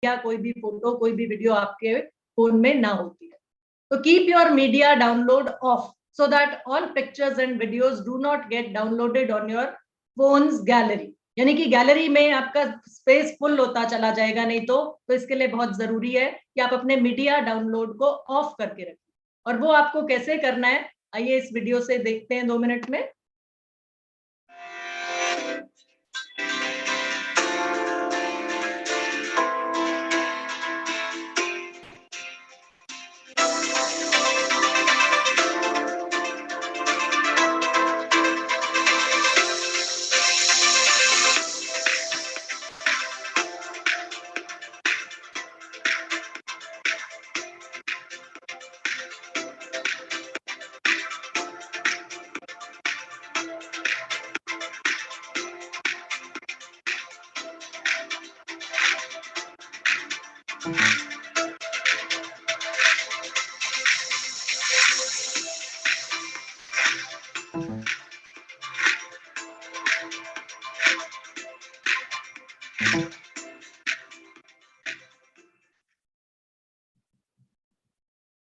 या कोई भी फोटो, कोई भी वीडियो आपके फोन में ना होती है। तो keep your media download of so that all pictures and videos do not get downloaded on your phone's gallery। यानी कि गैलरी में आपका स्पेस फुल होता चला जाएगा नहीं तो इसके लिए बहुत जरूरी है कि आप अपने मीडिया डाउनलोड को ऑफ करके रखें। और वो आपको कैसे करना है, आइए इस वीडियो से देखते हैं 2 मिनट में।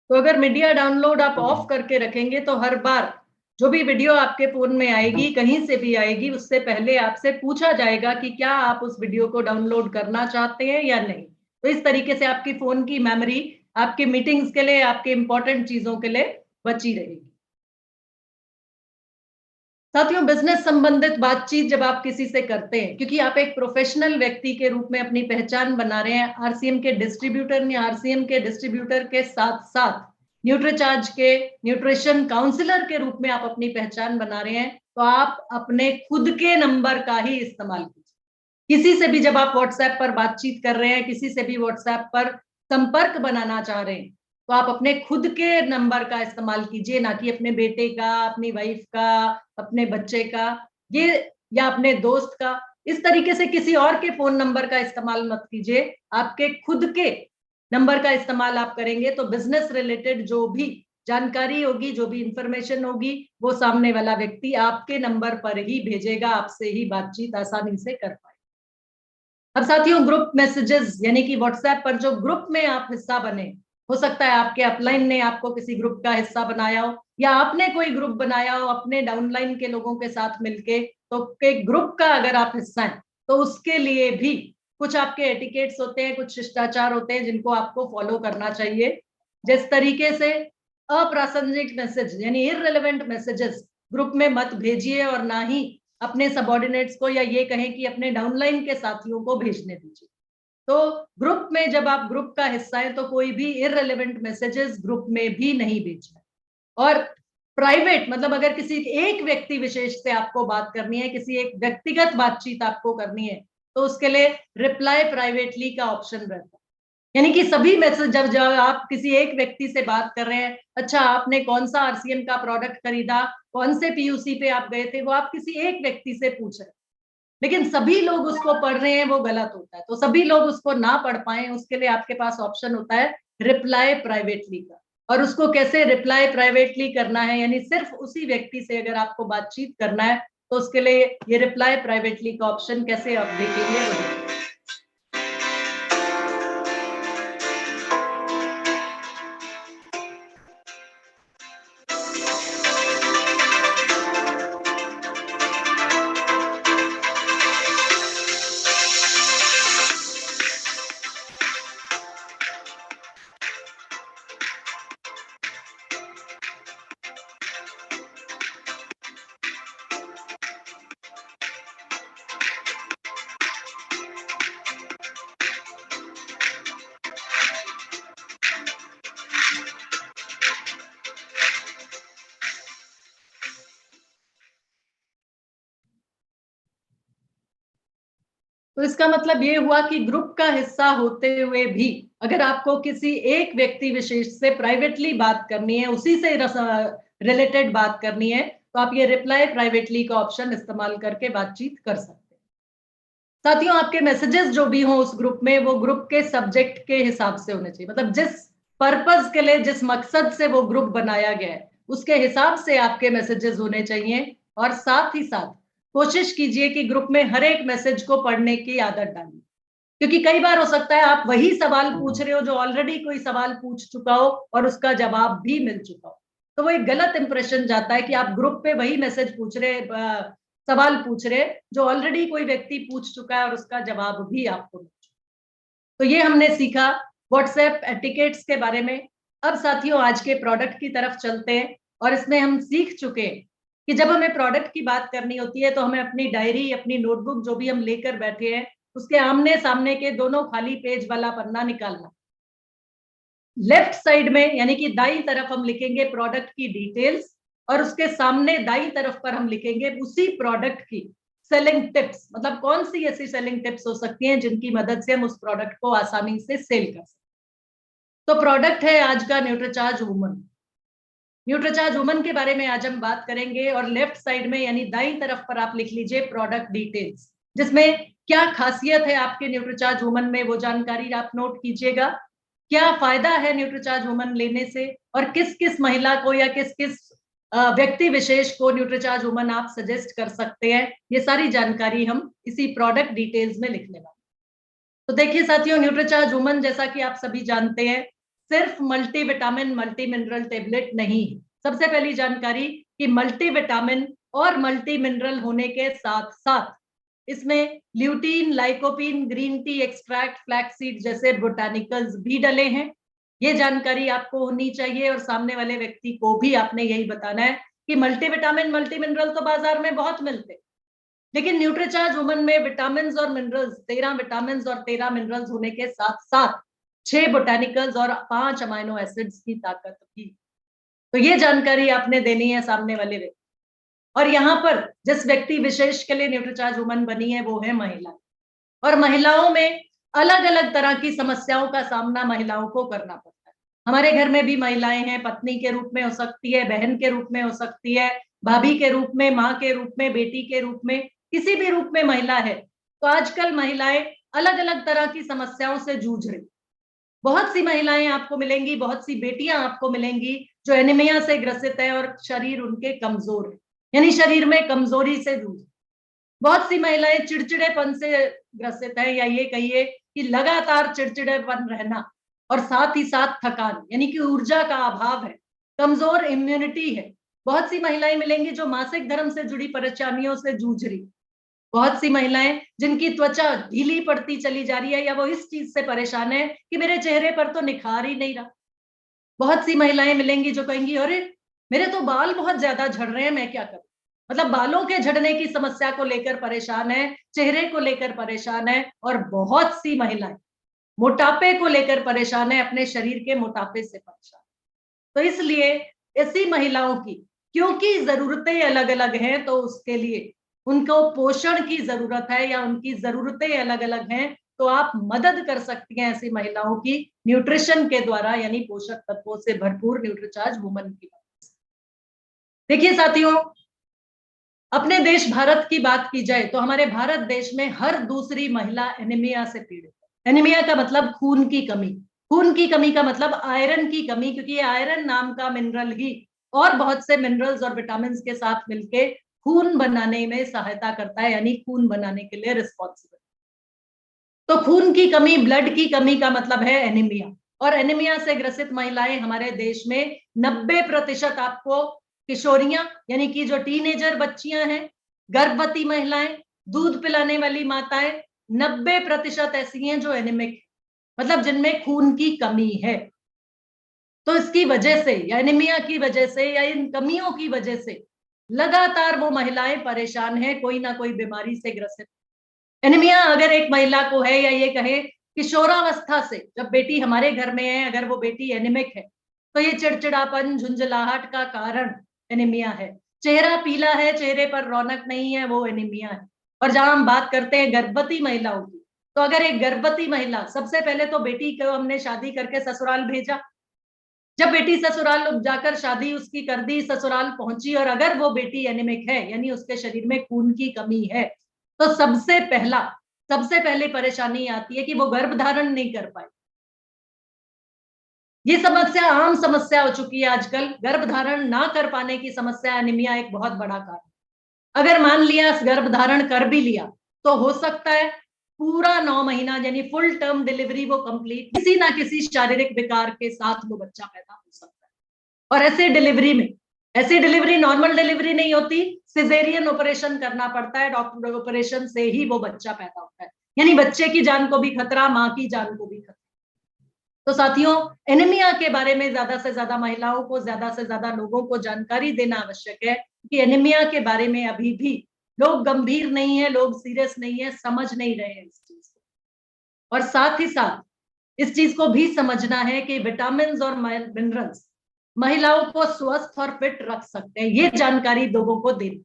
तो अगर मीडिया डाउनलोड आप ऑफ करके रखेंगे तो हर बार जो भी वीडियो आपके फोन में आएगी, कहीं से भी आएगी, उससे पहले आपसे पूछा जाएगा कि क्या आप उस वीडियो को डाउनलोड करना चाहते हैं या नहीं। तो इस तरीके से आपकी फोन की मेमोरी आपके मीटिंग्स के लिए, आपके इंपॉर्टेंट चीजों के लिए बची रहेगी। साथियों, बिजनेस संबंधित बातचीत जब आप किसी से करते हैं, क्योंकि आप एक प्रोफेशनल व्यक्ति के रूप में अपनी पहचान बना रहे हैं, आरसीएम के डिस्ट्रीब्यूटर के साथ साथ न्यूट्रीचार्ज के न्यूट्रिशन काउंसलर के रूप में आप अपनी पहचान बना रहे हैं, तो आप अपने खुद के नंबर का ही इस्तेमाल कीजिए। किसी से भी जब आप व्हाट्सएप पर बातचीत कर रहे हैं, किसी से भी व्हाट्सएप पर संपर्क बनाना चाह रहे हैं, तो आप अपने खुद के नंबर का इस्तेमाल कीजिए, ना कि अपने बेटे का, अपनी वाइफ का, अपने बच्चे का, ये या अपने दोस्त का। इस तरीके से किसी और के फोन नंबर का इस्तेमाल मत कीजिए। आपके खुद के नंबर का इस्तेमाल आप करेंगे तो बिजनेस रिलेटेड जो भी जानकारी होगी, जो भी इंफॉर्मेशन होगी, वो सामने वाला व्यक्ति आपके नंबर पर ही भेजेगा, आपसे ही बातचीत आसानी से कर पाए। अब साथियों, ग्रुप मैसेजेस यानी कि व्हाट्सएप पर जो ग्रुप में आप हिस्सा बने, हो सकता है आपके अपलाइन ने आपको किसी ग्रुप का हिस्सा बनाया हो, या आपने कोई ग्रुप बनाया हो अपने डाउनलाइन के लोगों के साथ मिलके। तो एक ग्रुप का अगर आप हिस्सा हैं तो उसके लिए भी कुछ आपके एटिकेट्स होते हैं, कुछ शिष्टाचार होते हैं जिनको आपको फॉलो करना चाहिए। जिस तरीके से अप्रासंगिक मैसेज यानी इररिलेवेंट मैसेजेस ग्रुप में मत भेजिए, और ना ही अपने सबऑर्डिनेट्स को या ये कहें कि अपने डाउनलाइन के साथियों को भेजने दीजिए। तो ग्रुप में जब आप ग्रुप का हिस्सा है तो कोई भी इररिलेवेंट मैसेजेस ग्रुप में भी नहीं भेजना। और प्राइवेट मतलब अगर किसी एक व्यक्ति विशेष से आपको बात करनी है, किसी एक व्यक्तिगत बातचीत आपको करनी है, तो उसके लिए रिप्लाई प्राइवेटली का ऑप्शन रहता है। यानी कि सभी मैसेज जब आप किसी एक व्यक्ति से बात कर रहे हैं, अच्छा आपने कौन सा आरसीएम का प्रोडक्ट खरीदा, कौन से पीयूसी पे आप गए थे, वो आप किसी एक व्यक्ति से पूछ रहे हैं, लेकिन सभी लोग उसको पढ़ रहे हैं, वो गलत होता है। तो सभी लोग उसको ना पढ़ पाए, उसके लिए आपके पास ऑप्शन होता है रिप्लाई प्राइवेटली का। और उसको कैसे रिप्लाई प्राइवेटली करना है, यानी सिर्फ उसी व्यक्ति से अगर आपको बातचीत करना है तो उसके लिए ये रिप्लाई प्राइवेटली का ऑप्शन कैसे आप देखेंगे। तो इसका मतलब ये हुआ कि ग्रुप का हिस्सा होते हुए भी अगर आपको किसी एक व्यक्ति विशेष से प्राइवेटली बात करनी है, उसी से रिलेटेड बात करनी है, तो आप ये रिप्लाई प्राइवेटली का ऑप्शन इस्तेमाल करके बातचीत कर सकते हैं। साथियों, आपके मैसेजेस जो भी हो उस ग्रुप में, वो ग्रुप के सब्जेक्ट के हिसाब से होने चाहिए। मतलब जिस पर्पस के लिए, जिस मकसद से वो ग्रुप बनाया गया है, उसके हिसाब से आपके मैसेजेस होने चाहिए। और साथ ही साथ कोशिश कीजिए कि ग्रुप में हर एक मैसेज को पढ़ने की आदत डालिए। क्योंकि कई बार हो सकता है आप वही सवाल पूछ रहे हो जो ऑलरेडी कोई सवाल पूछ चुका हो और उसका जवाब भी मिल चुका हो, तो वो एक गलत इंप्रेशन जाता है कि आप ग्रुप पे वही मैसेज पूछ रहे, सवाल पूछ रहे जो ऑलरेडी कोई व्यक्ति पूछ चुका है और उसका जवाब भी आपको मिल चुका। तो ये हमने सीखा व्हाट्सएप एटिकेट्स के बारे में। अब साथियों आज के प्रोडक्ट की तरफ चलते हैं और इसमें हम सीख चुके हैं कि जब हमें प्रोडक्ट की बात करनी होती है तो हमें अपनी डायरी, अपनी नोटबुक जो भी हम लेकर बैठे हैं, उसके आमने सामने के दोनों खाली पेज वाला पन्ना निकालना। लेफ्ट साइड में यानी कि दाईं तरफ हम लिखेंगे प्रोडक्ट की डिटेल्स और उसके सामने दाईं तरफ पर हम लिखेंगे उसी प्रोडक्ट की सेलिंग टिप्स, मतलब कौन सी ऐसी सेलिंग टिप्स हो सकती हैं जिनकी मदद से हम उस प्रोडक्ट को आसानी से सेल कर सकते। तो प्रोडक्ट है आज का न्यूट्रीचार्ज वुमन। न्यूट्रीचार्ज वुमन के बारे में आज हम बात करेंगे और लेफ्ट साइड में यानी दाईं तरफ पर आप लिख लीजिए प्रोडक्ट डिटेल्स, जिसमें क्या खासियत है आपके न्यूट्रीचार्ज वुमन में वो जानकारी आप नोट कीजिएगा। क्या फायदा है न्यूट्रीचार्ज वुमन लेने से और किस किस महिला को या किस किस व्यक्ति विशेष को न्यूट्रीचार्ज वुमन आप सजेस्ट कर सकते हैं, ये सारी जानकारी हम इसी प्रोडक्ट डिटेल्स में लिखने वाले। तो देखिए साथियों, न्यूट्रीचार्ज वुमन जैसा कि आप सभी जानते हैं सिर्फ मल्टीविटामिन मल्टी मिनरल टेबलेट नहीं है। सबसे पहली जानकारी कि मल्टीविटामिन और मल्टी मिनरल होने के साथ साथ इसमें lutein, lycopene, green tea extract, flaxseed जैसे बोटानिकल्स भी डले हैं। ये जानकारी आपको होनी चाहिए और सामने वाले व्यक्ति को भी आपने यही बताना है कि मल्टीविटामिन मल्टी मिनरल तो बाजार में बहुत मिलते हैं, लेकिन न्यूट्रीचार्ज वुमन में विटामिन और मिनरल्स, 13 विटामिन और 13 मिनरल्स होने के साथ साथ 6 बोटानिकल्स और 5 अमाइनो एसिड्स की ताकत भी। तो ये जानकारी आपने देनी है सामने वाले व्यक्ति। और यहाँ पर जिस व्यक्ति विशेष के लिए न्यूट्रीचार्ज वुमन बनी है वो है महिला। और महिलाओं में अलग अलग तरह की समस्याओं का सामना महिलाओं को करना पड़ता है। हमारे घर में भी महिलाएं हैं, पत्नी के रूप में हो सकती है, बहन के रूप में हो सकती है, भाभी के रूप में, माँ के रूप में, बेटी के रूप में, किसी भी रूप में महिला है। तो आजकल महिलाएं अलग अलग तरह की समस्याओं से जूझ रही। बहुत सी महिलाएं आपको मिलेंगी, बहुत सी बेटियां आपको मिलेंगी जो एनीमिया से ग्रसित है और शरीर उनके कमजोर है, यानी शरीर में कमजोरी से जूझ। बहुत सी महिलाएं चिड़चिड़ेपन से ग्रसित है, या ये कहिए कि लगातार चिड़चिड़ेपन रहना और साथ ही साथ थकान, यानी कि ऊर्जा का अभाव है, कमजोर इम्यूनिटी है। बहुत सी महिलाएं मिलेंगी जो मासिक धर्म से जुड़ी परेशानियों से जूझ रही। बहुत सी महिलाएं जिनकी त्वचा ढीली पड़ती चली जा रही है या वो इस चीज से परेशान है कि मेरे चेहरे पर तो निखार ही नहीं रहा। बहुत सी महिलाएं मिलेंगी जो कहेंगी अरे मेरे तो बाल बहुत ज्यादा झड़ रहे हैं, मैं क्या करूं। मतलब बालों के झड़ने की समस्या को लेकर परेशान है, चेहरे को लेकर परेशान है। और बहुत सी महिलाएं मोटापे को लेकर परेशान है, अपने शरीर के मोटापे से परेशान। तो इसलिए ऐसी महिलाओं की क्योंकि जरूरतें अलग अलग हैं, तो उसके लिए उनको पोषण की जरूरत है या उनकी जरूरतें अलग अलग हैं, तो आप मदद कर सकती हैं ऐसी महिलाओं की न्यूट्रिशन के द्वारा, यानी पोषक तत्वों से भरपूर न्यूट्रीचार्ज वुमन की मदद से। देखिए साथियों, अपने देश भारत की बात की जाए तो हमारे भारत देश में हर दूसरी महिला एनीमिया से पीड़ित है। एनीमिया का मतलब खून की कमी, खून की कमी का मतलब आयरन की कमी, क्योंकि ये आयरन नाम का मिनरल ही और बहुत से मिनरल्स और विटामिन के साथ मिलके खून बनाने में सहायता करता है, यानी खून बनाने के लिए रिस्पॉन्सिबल। तो खून की कमी, ब्लड की कमी का मतलब है एनीमिया। और एनीमिया से ग्रसित महिलाएं हमारे देश में 90% आपको किशोरियां, यानी कि जो टीनेजर बच्चियां हैं, गर्भवती महिलाएं, दूध पिलाने वाली माताएं, 90% ऐसी हैं जो एनीमिक, मतलब जिनमें खून की कमी है। तो इसकी वजह से या एनीमिया की वजह से या इन कमियों की वजह से लगातार वो महिलाएं परेशान है, कोई ना कोई बीमारी से ग्रसित। एनीमिया अगर एक महिला को है या ये कहे किशोरावस्था से, जब बेटी हमारे घर में है, अगर वो बेटी एनीमिक है तो ये चिड़चिड़ापन, झुंझलाहट का कारण एनीमिया है। चेहरा पीला है, चेहरे पर रौनक नहीं है, वो एनीमिया है। और जहां हम बात करते हैं गर्भवती महिलाओं की, तो अगर एक गर्भवती महिला, सबसे पहले तो बेटी को हमने शादी करके ससुराल भेजा, जब बेटी ससुराल जाकर शादी उसकी कर दी, ससुराल पहुंची और अगर वो बेटी एनीमिक है यानी उसके शरीर में खून की कमी है, तो सबसे पहले परेशानी आती है कि वो गर्भ धारण नहीं कर पाए। ये समस्या आम समस्या हो चुकी है आजकल, गर्भ धारण ना कर पाने की समस्या, एनीमिया एक बहुत बड़ा कारण। अगर मान लिया गर्भ धारण कर भी लिया तो हो सकता है पूरा 9 महीना यानी फुल टर्म डिलीवरी वो कंप्लीट किसी ना किसी शारीरिक विकार के साथ वो बच्चा पैदा हो सकता है। और ऐसी डिलीवरी नॉर्मल डिलीवरी नहीं होती, सिजेरियन ऑपरेशन करना पड़ता है, डॉक्टर ऑपरेशन से ही वो बच्चा पैदा होता है, यानी बच्चे की जान को भी खतरा, माँ की जान को भी खतरा। तो साथियों, एनीमिया के बारे में ज्यादा से ज्यादा महिलाओं को, ज्यादा से ज्यादा लोगों को जानकारी देना आवश्यक है कि एनीमिया के बारे में अभी भी लोग गंभीर नहीं है, लोग सीरियस नहीं है, समझ नहीं रहे हैं इस चीज को। और साथ ही साथ इस चीज को भी समझना है कि विटामिन और मिनरल्स महिलाओं को स्वस्थ और फिट रख सकते हैं। ये जानकारी लोगों को देनी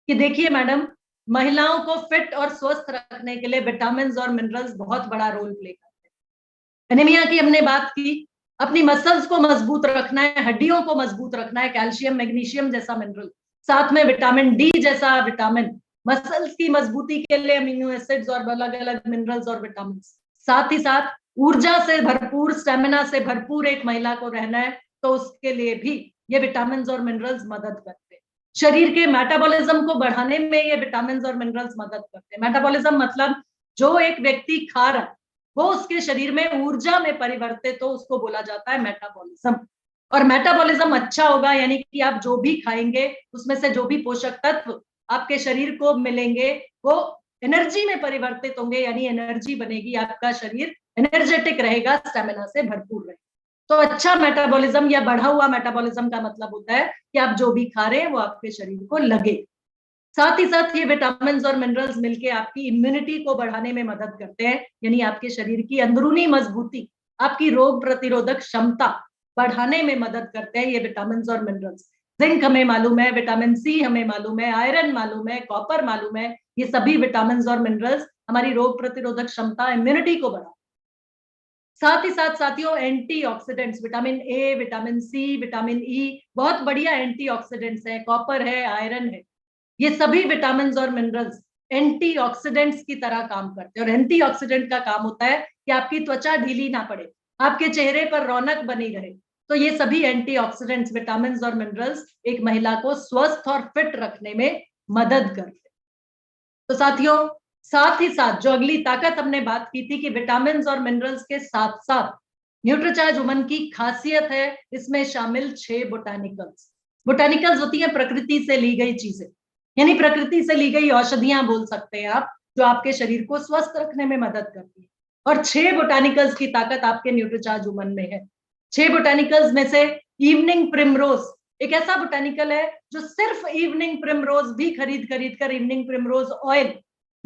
कि देखिए मैडम, महिलाओं को फिट और स्वस्थ रखने के लिए विटामिन और मिनरल्स बहुत बड़ा रोल प्ले करते हैं। एनीमिया की हमने बात की, अपनी मसल्स को मजबूत रखना है, हड्डियों को मजबूत रखना है, कैल्शियम मैग्नीशियम जैसा मिनरल, साथ में विटामिन डी जैसा विटामिन, मसल्स की मजबूती के लिए अमीनो एसिड्स और अलग अलग मिनरल्स और विटामिन, साथ ही साथ ऊर्जा से भरपूर, स्टेमिना से भरपूर एक महिला को रहना है, तो उसके लिए भी ये विटामिन और मिनरल्स मदद करते हैं। शरीर के मेटाबॉलिज्म को बढ़ाने में ये विटामिन और मिनरल्स मदद करते हैं। मेटाबॉलिज्म मतलब जो एक व्यक्ति खा रहा है वो उसके शरीर में ऊर्जा में परिवर्तित हो, उसको बोला जाता है मेटाबॉलिज्म। और मेटाबॉलिज्म अच्छा होगा यानी कि आप जो भी खाएंगे उसमें से जो भी पोषक तत्व आपके शरीर को मिलेंगे वो एनर्जी में परिवर्तित होंगे, यानी एनर्जी बनेगी, आपका शरीर एनर्जेटिक रहेगा, स्टेमिना से भरपूर रहेगा। तो अच्छा मेटाबॉलिज्म या बढ़ा हुआ मेटाबॉलिज्म का मतलब होता है कि आप जो भी खा रहे हैं वो आपके शरीर को लगे। साथ ही साथ ये विटामिन और मिनरल्स मिलके आपकी इम्यूनिटी को बढ़ाने में मदद करते हैं, यानी आपके शरीर की अंदरूनी मजबूती, आपकी रोग प्रतिरोधक क्षमता बढ़ाने में मदद करते हैं ये विटामिन और मिनरल्स। जिंक हमें मालूम है, विटामिन सी हमें मालूम है, आयरन मालूम है, कॉपर मालूम है, ये सभी विटामिन और मिनरल्स हमारी रोग प्रतिरोधक क्षमता, इम्यूनिटी को बढ़ाते हैं। साथ ही साथ साथियों, antioxidants, vitamin A, vitamin C, vitamin E बहुत बढ़िया एंटीऑक्सीडेंट्स है, कॉपर है, आयरन है, ये सभी विटामिन और मिनरल्स एंटीऑक्सीडेंट्स की तरह काम करते हैं। और एंटीऑक्सीडेंट का काम होता है कि आपकी त्वचा ढीली ना पड़े, आपके चेहरे पर रौनक बनी रहे। तो ये सभी एंटीऑक्सीडेंट्स, विटामिन और मिनरल्स एक महिला को स्वस्थ और फिट रखने में मदद करते हैं। तो साथियों, साथ ही साथ जो अगली ताकत हमने बात की थी कि विटामिन और मिनरल्स के साथ साथ न्यूट्रीचार्ज वुमन की खासियत है इसमें शामिल 6 बोटानिकल्स। बोटानिकल्स होती है प्रकृति से ली गई चीजें, यानी प्रकृति से ली गई औषधियां बोल सकते हैं आप, जो आपके शरीर को स्वस्थ रखने में मदद करती है। और 6 बोटानिकल्स की ताकत आपके न्यूट्रीचार्ज वुमन में है। 6 बोटानिकल्स में से इवनिंग प्रिमरोज एक ऐसा बोटानिकल है जो सिर्फ इवनिंग प्रिमरोज भी खरीद खरीद कर, इवनिंग प्रिमरोज ऑयल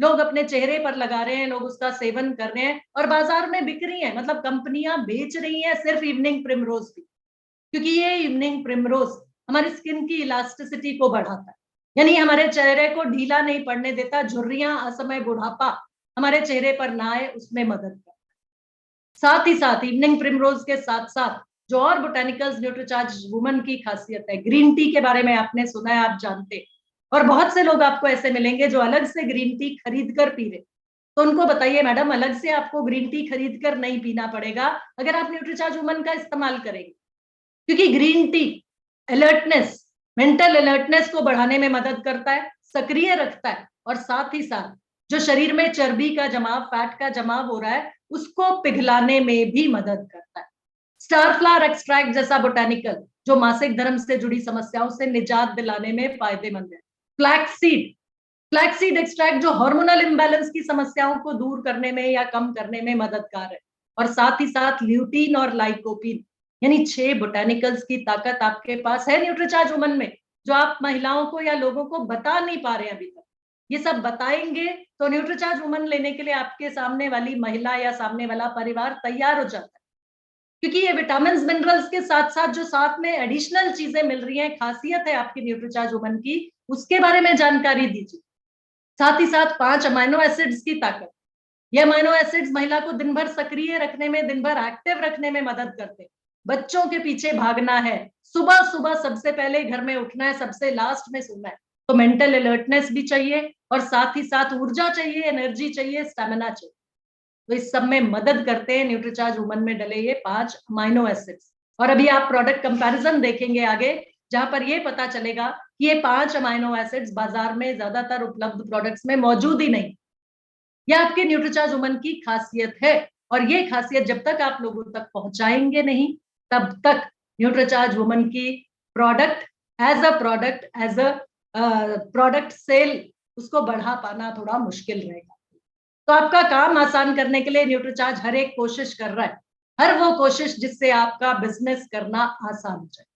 लोग अपने चेहरे पर लगा रहे हैं, लोग उसका सेवन कर रहे हैं और बाजार में बिक रही है, मतलब कंपनियां बेच रही हैं सिर्फ इवनिंग प्रिमरोज भी, क्योंकि ये इवनिंग प्रिमरोज हमारी स्किन की इलास्टिसिटी को बढ़ाता है, यानी हमारे चेहरे को ढीला नहीं पड़ने देता, झुर्रियां, असमय बुढ़ापा हमारे चेहरे पर ना आए उसमें मदद करता है। साथ ही साथ इवनिंग प्रिमरोज के साथ साथ जो और बोटानिकल्स न्यूट्रीचार्ज वुमन की खासियत है, ग्रीन टी के बारे में आपने सुना है, आप जानते हैं, और बहुत से लोग आपको ऐसे मिलेंगे जो अलग से ग्रीन टी खरीद कर पी रहे, तो उनको बताइए मैडम, अलग से आपको ग्रीन टी खरीद कर नहीं पीना पड़ेगा अगर आप न्यूट्रीचार्ज वुमन का इस्तेमाल करेंगे, क्योंकि green tea alertness, mental alertness को बढ़ाने में मदद करता है, सक्रिय रखता है, और साथ ही साथ जो शरीर में चर्बी का जमाव, फैट का जमाव हो रहा है उसको पिघलाने में भी मदद करता है। स्टार फ्लावर एक्सट्रैक्ट जैसा बोटानिकल जो मासिक धर्म से जुड़ी समस्याओं से निजात दिलाने में फायदेमंद है। फ्लैक्सीड एक्सट्रैक्ट जो हार्मोनल इंबैलेंस की समस्याओं को दूर करने में या कम करने में मददगार है। और साथ ही साथ ल्यूटीन और लाइकोपीन, यानी 6 बोटानिकल्स की ताकत आपके पास है न्यूट्रीचार्ज वुमन में, जो आप महिलाओं को या लोगों को बता नहीं पा रहे हैं अभी तक। ये सब बताएंगे तो न्यूट्रीचार्ज वुमन लेने के लिए आपके सामने वाली महिला या सामने वाला परिवार तैयार हो जाता है, क्योंकि ये विटामिन मिनरल्स के साथ साथ जो साथ में एडिशनल चीजें मिल रही हैं, खासियत है आपकी न्यूट्रीचार्ज वुमन की, उसके बारे में जानकारी दीजिए। साथ ही साथ 5 अमाइनो एसिड्स की ताकत, ये अमाइनो एसिड्स महिला को दिन भर सक्रिय रखने में, दिन भर एक्टिव रखने में मदद करते हैं। बच्चों के पीछे भागना है, सुबह सुबह सबसे पहले घर में उठना है, सबसे लास्ट में सोना है, तो मेंटल अलर्टनेस भी चाहिए और साथ ही साथ ऊर्जा चाहिए, एनर्जी चाहिए, स्टेमिना चाहिए। तो इस सब में मदद करते हैं न्यूट्रीचार्ज वुमन में डले ये 5 अमाइनो एसिड्स। और अभी आप प्रोडक्ट कंपैरिजन देखेंगे आगे, जहां पर ये पता चलेगा कि ये 5 अमाइनो एसिड्स बाजार में ज्यादातर उपलब्ध प्रोडक्ट्स में मौजूद ही नहीं। यह आपके न्यूट्रीचार्ज वुमन की खासियत है। और ये खासियत जब तक आप लोगों तक पहुंचाएंगे नहीं, तब तक न्यूट्रीचार्ज वुमन की product as a product sale उसको बढ़ा पाना थोड़ा मुश्किल रहेगा। तो आपका काम आसान करने के लिए न्यूट्रीचार्ज हर एक कोशिश कर रहा है, हर वो कोशिश जिससे आपका बिजनेस करना आसान हो जाए।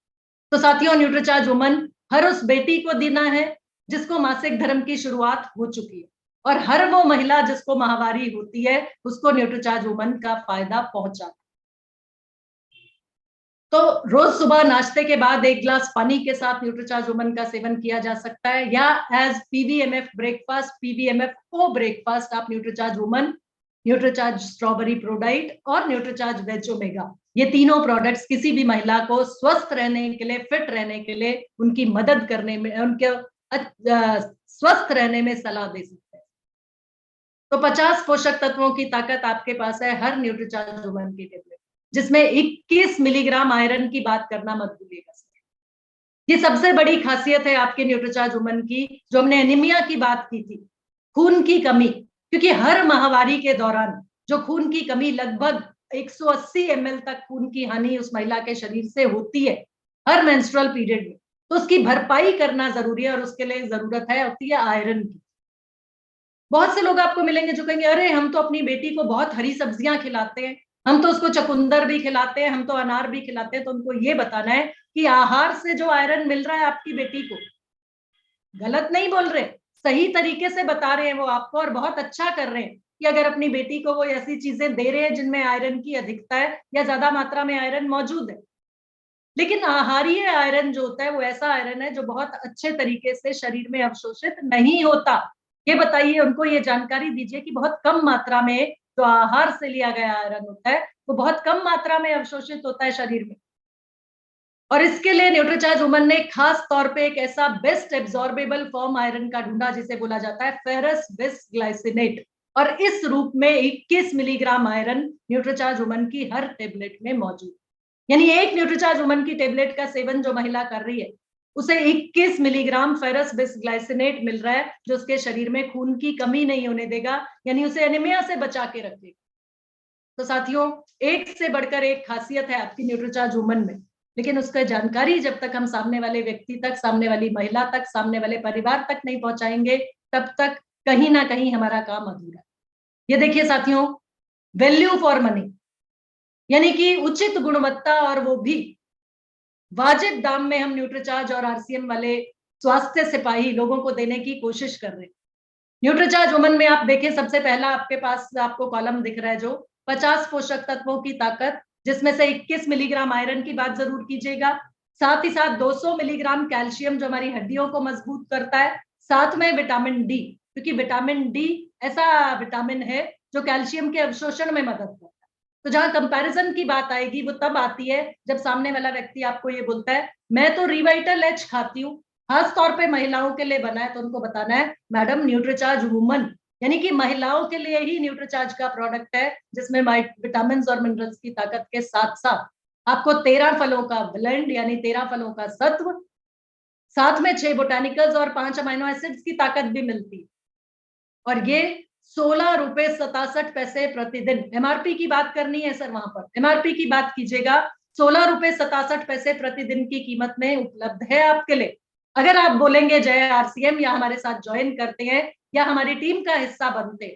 तो साथियों, न्यूट्रीचार्ज वुमन हर उस बेटी को देना है जिसको मासिक धर्म की शुरुआत हो चुकी है, और हर वो महिला जिसको माहवारी होती है उसको न्यूट्रीचार्ज वुमन का फायदा पहुंचाता है। तो रोज सुबह नाश्ते के बाद एक गिलास पानी के साथ न्यूट्रीचार्ज वुमन का सेवन किया जा सकता है, या एज पीवीएमएफ ब्रेकफास्ट, पीवीएमएफ को ब्रेकफास्ट आप Nutricharge woman, Nutricharge strawberry ProDiet और न्यूट्रीचार्ज वेज ओमेगा, ये तीनों प्रोडक्ट्स किसी भी महिला को स्वस्थ रहने के लिए, फिट रहने के लिए, उनकी मदद करने में, उनके स्वस्थ रहने में सलाह दे सकते हैं। तो 50 पोषक तत्वों की ताकत आपके पास है हर न्यूट्रीचार्ज वुमन की टेबलेट, जिसमें 21 मिलीग्राम आयरन की बात करना मत भूलिएगा। ये सबसे बड़ी खासियत है आपके न्यूट्रीचार्ज वुमन की। जो हमने एनीमिया की बात की थी, खून की कमी, क्योंकि हर माहवारी के दौरान जो खून की कमी, लगभग 180 ml तक खून की हानि उस महिला के शरीर से होती है हर मेंस्ट्रुअल पीरियड में, तो उसकी भरपाई करना जरूरी है, और उसके लिए जरूरत है होती है आयरन की। बहुत से लोग आपको मिलेंगे जो कहेंगे, अरे हम तो अपनी बेटी को बहुत हरी सब्जियां खिलाते हैं, हम तो उसको चुकंदर भी खिलाते हैं, हम तो अनार भी खिलाते हैं। तो उनको ये बताना है कि आहार से जो आयरन मिल रहा है आपकी बेटी को, गलत नहीं बोल रहे, सही तरीके से बता रहे हैं वो आपको, और बहुत अच्छा कर रहे हैं कि अगर अपनी बेटी को वो ऐसी चीजें दे रहे हैं जिनमें आयरन की अधिकता है या ज्यादा मात्रा में आयरन मौजूद है। लेकिन आहारीय आयरन जो होता है वो ऐसा आयरन है जो बहुत अच्छे तरीके से शरीर में अवशोषित नहीं होता। ये बताइए, उनको ये जानकारी दीजिए कि बहुत कम मात्रा में जो आहार से लिया गया आयरन होता है वो बहुत कम मात्रा में अवशोषित होता है शरीर में। और इसके लिए न्यूट्रीचार्ज वुमन ने खास तौर पे एक ऐसा बेस्ट एब्जॉर्बेबल फॉर्म आयरन का ढूंढा जिसे बोला जाता है फेरस बिसग्लाइसिनेट, और इस रूप में 21 मिलीग्राम आयरन न्यूट्रीचार्ज वुमन की हर टेबलेट में मौजूद। यानी एक न्यूट्रीचार्ज वुमन की टेबलेट का सेवन जो महिला कर रही है उसे 21 मिलीग्राम फेरस बिसग्लाइसिनेट मिल रहा है, जो उसके शरीर में खून की कमी नहीं होने देगा, यानी उसे एनीमिया से बचा के रखेगा। तो साथियों, एक से बढ़कर एक खासियत है आपकी न्यूट्रीचार्ज वुमन में, लेकिन उसका जानकारी जब तक हम सामने वाले व्यक्ति तक, सामने वाली महिला तक, सामने वाले परिवार तक नहीं पहुंचाएंगे, तब तक कहीं ना कहीं हमारा काम अधूरा है। ये देखिए साथियों, वैल्यू फॉर मनी, यानी कि उचित गुणवत्ता और वो भी वाजिब दाम में हम न्यूट्रीचार्ज और आरसीएम वाले स्वास्थ्य सिपाही लोगों को देने की कोशिश कर रहे हैं। न्यूट्रीचार्ज वुमन में आप देखिए, सबसे पहला आपके पास आपको कॉलम दिख रहा है जो 50 पोषक तत्वों की ताकत, जिसमें से 21 मिलीग्राम आयरन की बात जरूर कीजिएगा, साथ ही साथ 200 मिलीग्राम कैल्शियम जो हमारी हड्डियों को मजबूत करता है, साथ में विटामिन डी, क्योंकि विटामिन डी ऐसा विटामिन है जो कैल्शियम के अवशोषण में मदद करता है। तो जहां कंपैरिजन की बात आएगी वो तब आती है जब सामने वाला व्यक्ति आपको ये बोलता है मैं तो रिवाइटल एच खाती हूँ, खास तौर पे महिलाओं के लिए बना है, तो उनको बताना है मैडम न्यूट्रीचार्ज वुमन, यानी कि महिलाओं के लिए ही न्यूट्रीचार्ज का प्रोडक्ट है, जिसमें विटामिन और मिनरल्स की ताकत के साथ साथ आपको 13 फलों का ब्लेंड, यानी 13 फलों का सत्व, साथ में 6 बोटानिकल्स और 5 अमाइनो एसिड्स की ताकत भी मिलती है। और ये 16 रुपए 67 पैसे प्रतिदिन, एमआरपी की बात करनी है सर, वहां पर एमआरपी की बात कीजिएगा, 16 रुपए 67 पैसे प्रतिदिन की कीमत में उपलब्ध है आपके लिए। अगर आप बोलेंगे जय आरसीएम या हमारे साथ ज्वाइन करते हैं या हमारी टीम का हिस्सा बनते,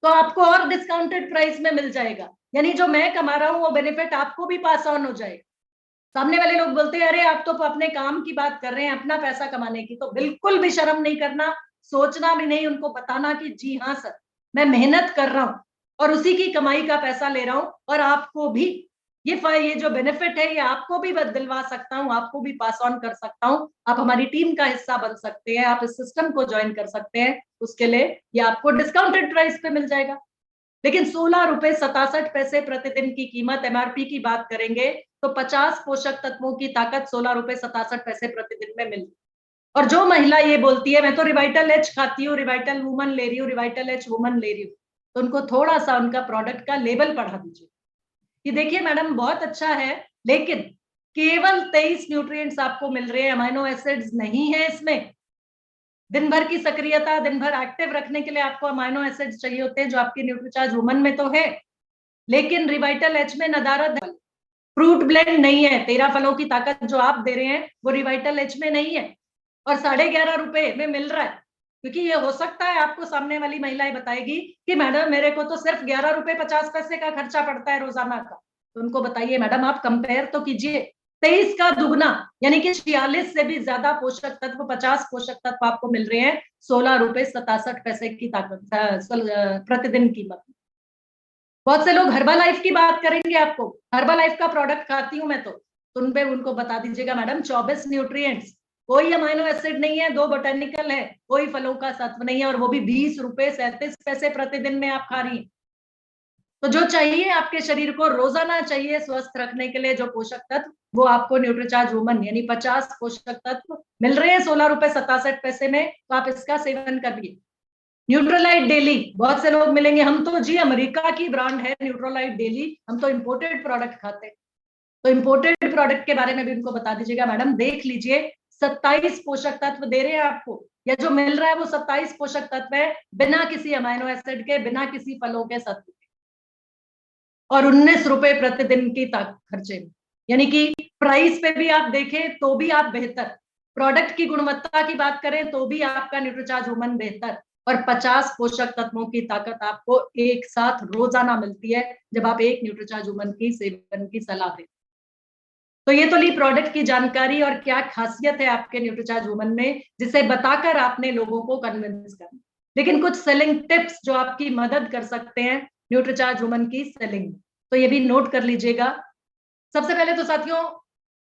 तो आपको और डिस्काउंटेड प्राइस में मिल जाएगा, यानी जो मैं कमा रहा हूं वो बेनिफिट आपको भी पास ऑन हो जाएगा। सामने वाले लोग बोलते हैं अरे आप तो अपने काम की बात कर रहे हैं, अपना पैसा कमाने की, तो बिल्कुल भी शर्म नहीं करना, सोचना भी नहीं, उनको बताना कि जी हाँ सर, मैं मेहनत कर रहा हूं और उसी की कमाई का पैसा ले रहा हूं, और आपको भी ये जो बेनिफिट है ये आपको भी दिलवा सकता हूं, आपको भी पास ऑन कर सकता हूं, आप हमारी टीम का हिस्सा बन सकते हैं, आप इस सिस्टम को ज्वाइन कर सकते हैं, उसके लिए ये आपको डिस्काउंटेड प्राइस पे मिल जाएगा। लेकिन 16 रुपए 67 पैसे प्रतिदिन की कीमत, एमआरपी की बात करेंगे तो 50 पोषक तत्वों की ताकत 16 रुपए 67 पैसे प्रतिदिन में मिलती। और जो महिला ये बोलती है मैं तो रिवाइटल एच खाती हूँ, रिवाइटल वुमन ले रही हूँ, रिवाइटल एच वुमन ले रही हूँ, तो उनको थोड़ा सा उनका प्रोडक्ट का लेबल पढ़ा दीजिए कि देखिए मैडम बहुत अच्छा है, लेकिन केवल 23 न्यूट्रिएंट्स आपको मिल रहे हैं, अमाइनो एसिड्स नहीं है इसमें, दिन भर की सक्रियता, दिन भर एक्टिव रखने के लिए आपको अमाइनो एसिड्स चाहिए होते हैं, जो आपकी न्यूट्रीचार्ज वुमन में तो है, लेकिन रिवाइटल एच में नदारद फ्रूट ब्लेंड नहीं है। 13 फलों की ताकत जो आप दे रहे हैं वो रिवाइटल एच में नहीं है, और 11.5 रुपए में मिल रहा है। क्योंकि ये हो सकता है आपको सामने वाली महिलाएं बताएगी कि मैडम मेरे को तो सिर्फ 11 रुपए 50 पैसे का खर्चा पड़ता है रोजाना का। तो उनको बताइए मैडम आप कंपेयर तो कीजिए, 23 का दुगना यानी कि 46 से भी ज्यादा पोषक तत्व, 50 पोषक तत्व आपको मिल रहे हैं 16 रुपए 67 पैसे की ताकत प्रतिदिन कीमत। बहुत से लोग हर्बल लाइफ की बात करेंगे आपको, हर्बल लाइफ का प्रोडक्ट खाती हूं मैं तो उन पे उनको बता दीजिएगा मैडम 24 न्यूट्रिएंट्स, कोई अमाइनो एसिड नहीं है, 2 बोटेनिकल है, कोई फलों का सत्व नहीं है, और वो भी 20 रुपए 37 पैसे प्रतिदिन में आप खा रही हैं। तो जो चाहिए आपके शरीर को रोजाना चाहिए स्वस्थ रखने के लिए जो पोषक तत्व, वो आपको न्यूट्रीचार्ज वुमन यानी 50 पोषक तत्व मिल रहे हैं 16 रुपए 67 पैसे में, तो आप इसका सेवन करिए। न्यूट्रोलाइट डेली, बहुत से लोग मिलेंगे, हम तो जी अमेरिका की ब्रांड है न्यूट्रोलाइट डेली, हम तो इंपोर्टेड प्रोडक्ट खाते हैं। तो इंपोर्टेड प्रोडक्ट के बारे में भी उनको बता दीजिएगा मैडम देख लीजिए 27 पोषक तत्व दे रहे हैं आपको, या जो मिल रहा है वो 27 पोषक तत्व है, बिना किसी अमाइनो एसिड के, बिना किसी फलों के सत्व के, और 19 रुपए प्रतिदिन की खर्चे में। यानी कि प्राइस पे भी आप देखें तो भी आप बेहतर, प्रोडक्ट की गुणवत्ता की बात करें तो भी आपका न्यूट्रीचार्ज वुमन बेहतर, और 50 पोषक तत्वों की ताकत आपको एक साथ रोजाना मिलती है जब आप एक न्यूट्रीचार्ज वुमन की सेवन की सलाह दें। तो ये तो ली प्रोडक्ट की जानकारी और क्या खासियत है आपके न्यूट्रीचार्ज वुमन में, जिसे बताकर आपने लोगों को कन्विंस करना। लेकिन कुछ सेलिंग टिप्स जो आपकी मदद कर सकते हैं न्यूट्रीचार्ज वुमन की सेलिंग, तो ये भी नोट कर लीजिएगा। सबसे पहले तो साथियों,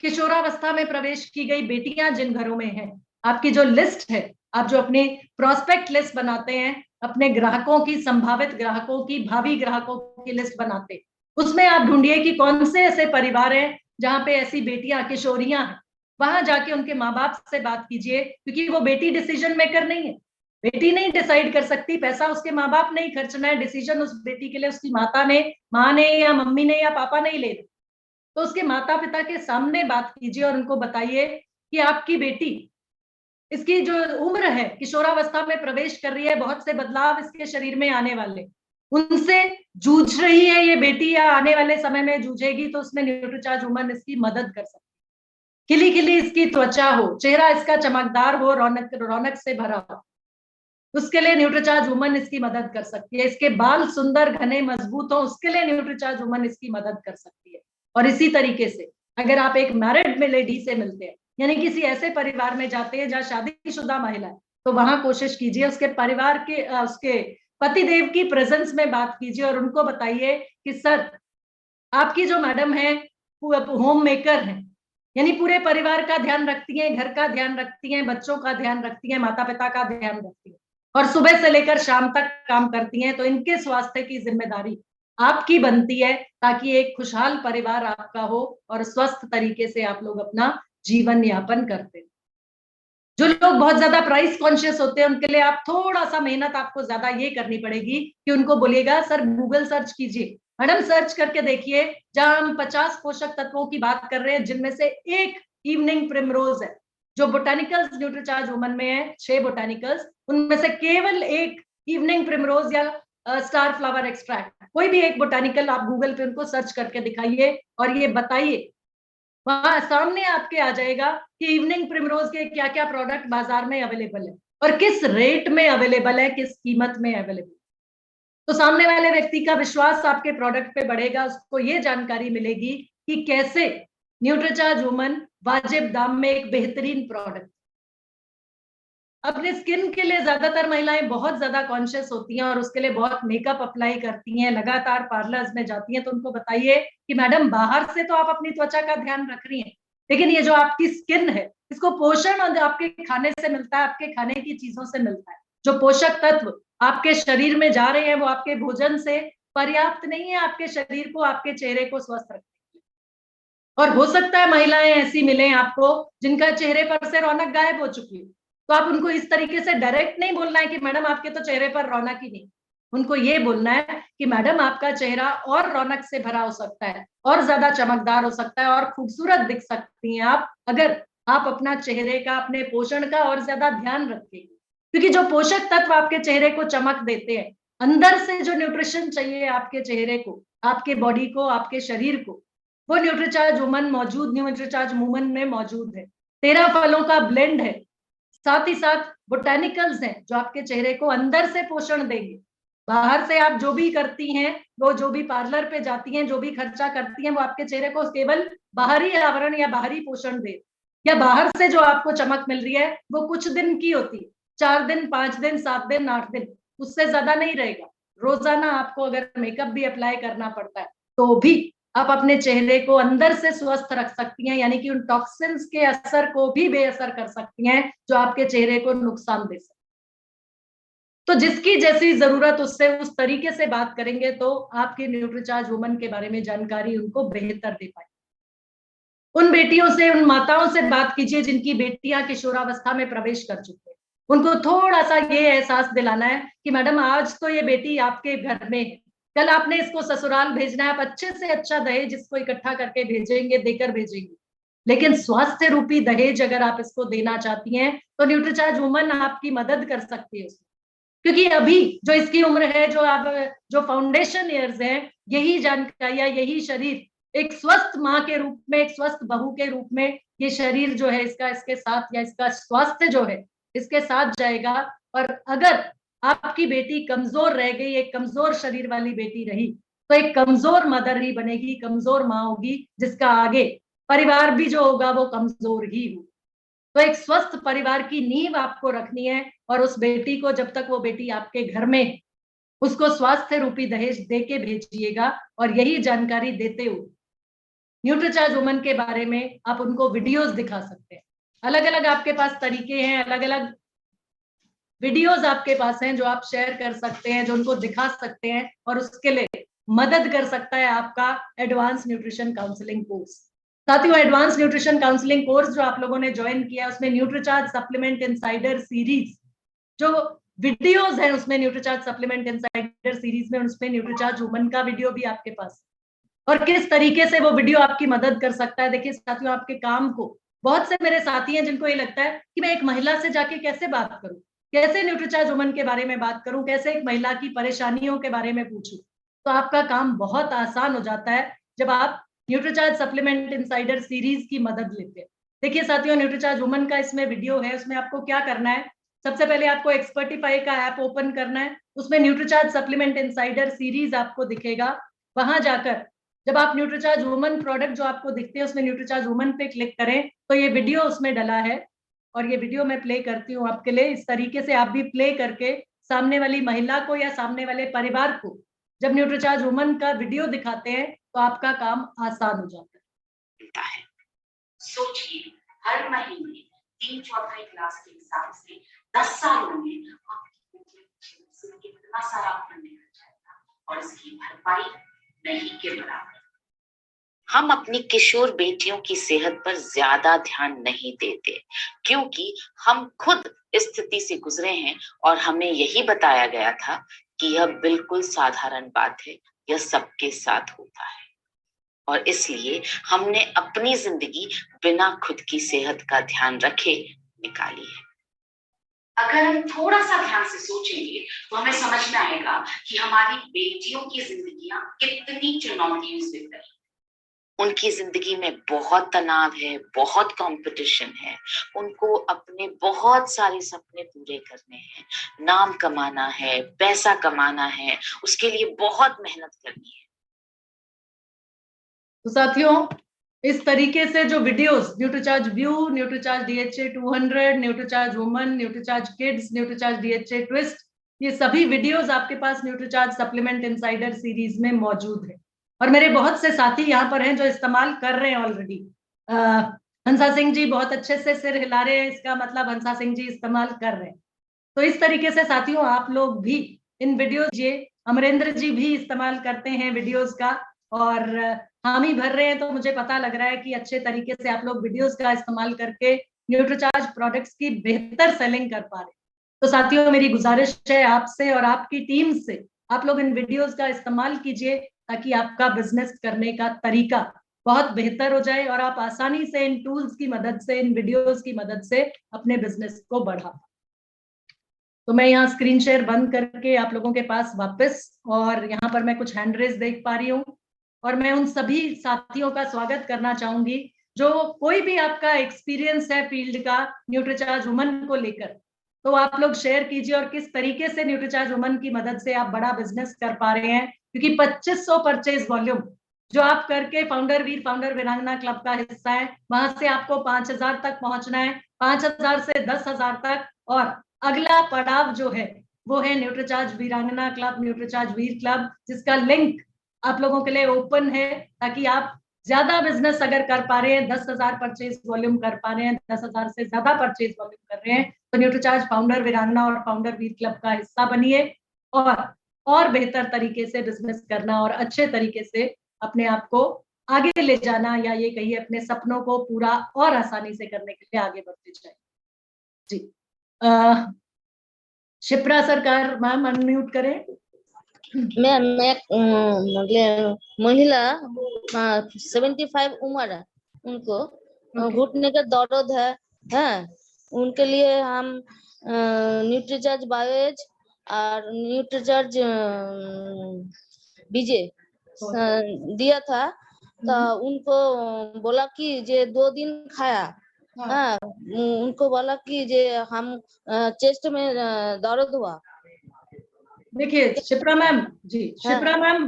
किशोरावस्था में प्रवेश की गई बेटियां जिन घरों में हैं, आपकी जो लिस्ट है, आप जो अपनी प्रोस्पेक्ट लिस्ट बनाते हैं, अपने ग्राहकों की, संभावित ग्राहकों की, भावी ग्राहकों की लिस्ट बनाते हैं, उसमें आप ढूंढिए कि कौन से ऐसे परिवार हैं जहां पे ऐसी बेटियां, किशोरियां हैं। वहां जाके उनके माँ बाप से बात कीजिए, क्योंकि वो बेटी डिसीजन मेकर नहीं है, बेटी नहीं डिसाइड कर सकती, पैसा उसके माँ बाप ने ही खर्चना है, डिसीजन उस बेटी के लिए उसकी माँ ने या मम्मी ने या पापा ने ही ले। तो उसके माता पिता के सामने बात कीजिए और उनको बताइए कि आपकी बेटी, इसकी जो उम्र है, किशोरावस्था में प्रवेश कर रही है, बहुत से बदलाव इसके शरीर में आने वाले, उनसे जूझ रही है ये बेटी, या आने वाले समय में जूझेगी, तो उसमें न्यूट्रीचार्ज वुमन इसकी मदद कर सकती है। खिली खिली इसकी त्वचा हो, चेहरा इसका चमकदार हो, रौनक रौनक से भरा हो, उसके लिए न्यूट्रीचार्ज वुमन इसकी मदद कर सकती है। इसके बाल सुंदर घने मजबूत हो, उसके लिए न्यूट्रीचार्ज वुमन इसकी मदद कर सकती है। और इसी तरीके से अगर आप एक मैरिड में लेडी से मिलते हैं, यानी किसी ऐसे परिवार में जाते हैं जहाँ शादीशुदा महिला है, तो वहां कोशिश कीजिए उसके परिवार के उसके पतिदेव की प्रेजेंस में बात कीजिए और उनको बताइए कि सर, आपकी जो मैडम है होम मेकर है, यानी पूरे परिवार का ध्यान रखती हैं, घर का ध्यान रखती हैं, बच्चों का ध्यान रखती हैं, माता पिता का ध्यान रखती हैं, और सुबह से लेकर शाम तक काम करती हैं, तो इनके स्वास्थ्य की जिम्मेदारी आपकी बनती है, ताकि एक खुशहाल परिवार आपका हो और स्वस्थ तरीके से आप लोग अपना जीवन यापन करते हैं। जो लोग बहुत ज्यादा प्राइस कॉन्शियस होते हैं, उनके लिए आप थोड़ा सा मेहनत आपको ज्यादा ये करनी पड़ेगी कि उनको बोलिएगा सर गूगल सर्च कीजिए, मैडम सर्च करके देखिए, जहां हम 50 पोषक तत्वों की बात कर रहे हैं, जिनमें से एक इवनिंग प्रिमरोज है, जो बोटानिकल्स न्यूट्रीचार्ज वुमन में है, 6 बोटानिकल्स, उनमें से केवल एक इवनिंग प्रिमरोज या स्टार फ्लावर एक्सट्रैक्ट, कोई भी एक बोटानिकल आप गूगल पे उनको सर्च करके दिखाइए और ये बताइए, वहां सामने आपके आ जाएगा कि इवनिंग प्रिमरोज के क्या क्या प्रोडक्ट बाजार में अवेलेबल है और किस रेट में अवेलेबल है, किस कीमत में अवेलेबल। तो सामने वाले व्यक्ति का विश्वास आपके प्रोडक्ट पे बढ़ेगा, उसको ये जानकारी मिलेगी कि कैसे न्यूट्रीचार्ज वुमन वाजिब दाम में एक बेहतरीन प्रोडक्ट। अपने स्किन के लिए ज्यादातर महिलाएं बहुत ज्यादा कॉन्शियस होती हैं और उसके लिए बहुत मेकअप अप्लाई करती हैं, लगातार पार्लर्स में जाती हैं, तो उनको बताइए कि मैडम बाहर से तो आप अपनी त्वचा का ध्यान रख रही हैं, लेकिन ये जो आपकी स्किन है, इसको पोषण आपके खाने से मिलता है, आपके खाने की चीजों से मिलता है। जो पोषक तत्व आपके शरीर में जा रहे हैं वो आपके भोजन से पर्याप्त नहीं है आपके शरीर को, आपके चेहरे को स्वस्थ रखने के लिए। और हो सकता है महिलाएं ऐसी मिलें आपको जिनका चेहरे पर से रौनक गायब हो चुकी है, तो आप उनको इस तरीके से डायरेक्ट नहीं बोलना है कि मैडम आपके तो चेहरे पर रौनक ही नहीं, उनको ये बोलना है कि मैडम आपका चेहरा और रौनक से भरा हो सकता है, और ज्यादा चमकदार हो सकता है, और खूबसूरत दिख सकती हैं आप, अगर आप अपना चेहरे का, अपने पोषण का और ज्यादा ध्यान रखेंगे। क्योंकि जो पोषक तत्व आपके चेहरे को चमक देते हैं, अंदर से जो न्यूट्रिशन चाहिए आपके चेहरे को, आपके बॉडी को, आपके शरीर को, वो न्यूट्रीचार्ज वुमन मौजूद, न्यूट्रीचार्ज वुमन में मौजूद है। 13 फलों का ब्लेंड है, साथ ही साथ बोटेनिकल्स हैं जो आपके चेहरे को अंदर से पोषण देंगे। बाहर से आप जो भी करती हैं, वो जो भी पार्लर पे जाती हैं, जो भी खर्चा करती हैं, वो आपके चेहरे को केवल बाहरी आवरण या बाहरी पोषण दे, या बाहर से जो आपको चमक मिल रही है वो कुछ दिन की होती है, 4 दिन, 5 दिन, 7 दिन, 8 दिन, उससे ज्यादा नहीं रहेगा। रोजाना आपको अगर मेकअप भी अप्लाई करना पड़ता है तो भी आप अपने चेहरे को अंदर से स्वस्थ रख सकती हैं, यानी कि उन टॉक्सिन्स के असर को भी बेअसर कर सकती हैं जो आपके चेहरे को नुकसान दे सकते। तो जिसकी जैसी जरूरत उससे उस तरीके से बात करेंगे तो आपके न्यूट्रीचार्ज वुमन के बारे में जानकारी उनको बेहतर दे पाए। उन बेटियों से, उन माताओं से बात कीजिए जिनकी बेटियां किशोरावस्था में प्रवेश कर चुकी है। उनको थोड़ा सा ये एहसास दिलाना है कि मैडम आज तो ये बेटी आपके घर में है, कल आपने इसको ससुराल भेजना है, आप अच्छे से अच्छा दहेज इसको इकट्ठा करके भेजेंगे, देकर भेजेंगे, लेकिन स्वास्थ्य रूपी दहेज अगर आप इसको देना चाहती हैं तो न्यूट्रीचार्ज वुमन आपकी मदद कर सकती है उसमें। क्योंकि अभी जो इसकी उम्र है, जो आप जो फाउंडेशन ईयर्स हैं, यही जानकारी या यही शरीर एक स्वस्थ माँ के रूप में, एक स्वस्थ बहू के रूप में ये शरीर जो है इसका, इसके साथ, या इसका स्वास्थ्य जो है इसके साथ जाएगा। और अगर आपकी बेटी कमजोर रह गई, एक कमजोर शरीर वाली बेटी रही, तो एक कमजोर मदर ही बनेगी, कमजोर माँ होगी, जिसका आगे परिवार भी जो होगा वो कमजोर ही होगा। तो एक स्वस्थ परिवार की नींव आपको रखनी है, और उस बेटी को, जब तक वो बेटी आपके घर में, उसको स्वास्थ्य रूपी दहेज देके भेजिएगा। और यही जानकारी देते हुए न्यूट्रीचार्ज वुमन के बारे में आप उनको वीडियोस दिखा सकते हैं। अलग अलग आपके पास तरीके हैं, अलग अलग वीडियोस आपके पास हैं जो आप शेयर कर सकते हैं, जो उनको दिखा सकते हैं, और उसके लिए मदद कर सकता है आपका एडवांस न्यूट्रिशन काउंसलिंग कोर्स। साथियों, एडवांस न्यूट्रिशन काउंसलिंग कोर्स जो आप लोगों ने ज्वाइन किया, उसमें न्यूट्रीचार्ज सप्लीमेंट इनसाइडर सीरीज जो वीडियोस है, उसमें न्यूट्रीचार्ज सप्लीमेंट इनसाइडर सीरीज में उसमें न्यूट्रीचार्ज वुमन का वीडियो भी आपके पास, और किस तरीके से वो वीडियो आपकी मदद कर सकता है। देखिए साथियों, आपके काम को, बहुत से मेरे साथी हैं जिनको ये लगता है कि मैं एक महिला से जाके कैसे बात करूं, कैसे न्यूट्रीचार्ज वुमन के बारे में बात करूं, कैसे एक महिला की परेशानियों के बारे में पूछूं। तो आपका काम बहुत आसान हो जाता है जब आप न्यूट्रीचार्ज सप्लीमेंट इनसाइडर सीरीज की मदद लेते हैं। देखिए साथियों, न्यूट्रीचार्ज वुमन का इसमें वीडियो है, उसमें आपको क्या करना है, सबसे पहले आपको एक्सपर्टिफाई का ऐप ओपन करना है, उसमें न्यूट्रीचार्ज सप्लीमेंट इनसाइडर सीरीज आपको दिखेगा। वहां जाकर जब आप न्यूट्रीचार्ज वुमन प्रोडक्ट जो आपको दिखते हैं उसमें न्यूट्रीचार्ज वुमन पे क्लिक करें तो ये वीडियो उसमें डला है, और ये वीडियो मैं प्ले करती हूँ आपके लिए। इस तरीके से आप भी प्ले करके सामने वाली महिला को या सामने वाले परिवार को जब न्यूट्रीचार्ज वुमन का वीडियो दिखाते हैं तो आपका काम आसान हो जाता है। सोचिए, हर महीने 3/4 क्लास के हिसाब से 10 सालों में कितना सारा फंड निकल जाएगा, और इसकी भरपाई नहीं के बराबर। हम अपनी किशोर बेटियों की सेहत पर ज्यादा ध्यान नहीं देते क्योंकि हम खुद इस स्थिति से गुजरे हैं, और हमें यही बताया गया था कि यह बिल्कुल साधारण बात है, यह सबके साथ होता है, और इसलिए हमने अपनी जिंदगी बिना खुद की सेहत का ध्यान रखे निकाली है। अगर हम थोड़ा सा ध्यान से सोचेंगे तो हमें समझ में आएगा कि हमारी बेटियों की जिंदगियां कितनी चुनौतियों से भरी। उनकी जिंदगी में बहुत तनाव है, बहुत कंपटीशन है, उनको अपने बहुत सारे सपने पूरे करने हैं, नाम कमाना है, पैसा कमाना है, उसके लिए बहुत मेहनत करनी है। तो साथियों, इस तरीके से जो videos Nutricharge view, Nutricharge DHA 200, Nutricharge woman, Nutricharge kids, Nutricharge DHA twist, ये सभी वीडियोस आपके पास न्यूट्रीचार्ज सप्लीमेंट इनसाइडर सीरीज में मौजूद है। और मेरे बहुत से साथी यहाँ पर हैं जो इस्तेमाल कर रहे हैं ऑलरेडी। हंसा सिंह जी बहुत अच्छे से सिर हिला रहे हैं, इसका मतलब हंसा सिंह जी इस्तेमाल कर रहे हैं। तो इस तरीके से साथियों आप लोग भी इन वीडियोस, ये अमरेंद्र जी भी इस्तेमाल करते हैं वीडियोस का, और हामी भर रहे हैं, तो मुझे पता लग रहा है कि अच्छे तरीके से आप लोग वीडियोस का इस्तेमाल करके न्यूट्रीचार्ज प्रोडक्ट्स की बेहतर सेलिंग कर पा रहे हैं। तो साथियों, मेरी गुजारिश है आपसे और आपकी टीम से, आप लोग इन वीडियोस का इस्तेमाल कीजिए ताकि आपका बिजनेस करने का तरीका बहुत बेहतर हो जाए और आप आसानी से इन टूल्स की मदद से, इन वीडियोस की मदद से अपने बिजनेस को बढ़ा। तो मैं यहाँ स्क्रीन शेयर बंद करके आप लोगों के पास वापस, और यहाँ पर मैं कुछ हैंड रेज देख पा रही हूँ, और मैं उन सभी साथियों का स्वागत करना चाहूंगी जो कोई भी आपका एक्सपीरियंस है फील्ड का न्यूट्रीचार्ज वुमन को लेकर, तो आप लोग शेयर कीजिए और किस तरीके से न्यूट्रीचार्ज वुमन की मदद से आप बड़ा बिजनेस कर पा रहे हैं। क्योंकि 2500 परचेज वॉल्यूम जो आप करके फाउंडर वीर फाउंडर वीरांगना क्लब का हिस्सा है, वहां से आपको 5000 तक पहुंचना है, 5000 से 10,000 तक, और अगला पड़ाव जो है वो है न्यूट्रीचार्ज वीरांगना क्लब, न्यूट्रीचार्ज वीर क्लब, जिसका लिंक आप लोगों के लिए ओपन है, ताकि आप ज्यादा बिजनेस अगर कर पा रहे हैं, 10,000 परचेज वॉल्यूम कर पा रहे हैं, 10,000 से ज्यादा परचेज वॉल्यूम कर रहे हैं, तो न्यूट्रीचार्ज फाउंडर वीरांगना और फाउंडर वीर क्लब का हिस्सा बनिए, और बेहतर तरीके से बिजनेस करना और अच्छे तरीके से अपने आप को आगे ले जाना, या ये कहिए अपने सपनों को पूरा और आसानी से करने के लिए आगे बढ़ते जाए। जी, शिप्रा सरकार मैम अनम्यूट करें। मैं मतलब महिला 75 उम्र है, उनको घुटने का दर्द है, उनके लिए हम न्यूट्रीचार्ज बायोएज और न्यूट्रीचार्ज बीजे दिया था, तो उनको बोला कि जे 2 दिन खाया, हाँ, उनको बोला कि जे हम चेस्ट में दर्द हुआ। देखिए शिप्रा मैम जी, शिप्रा मैम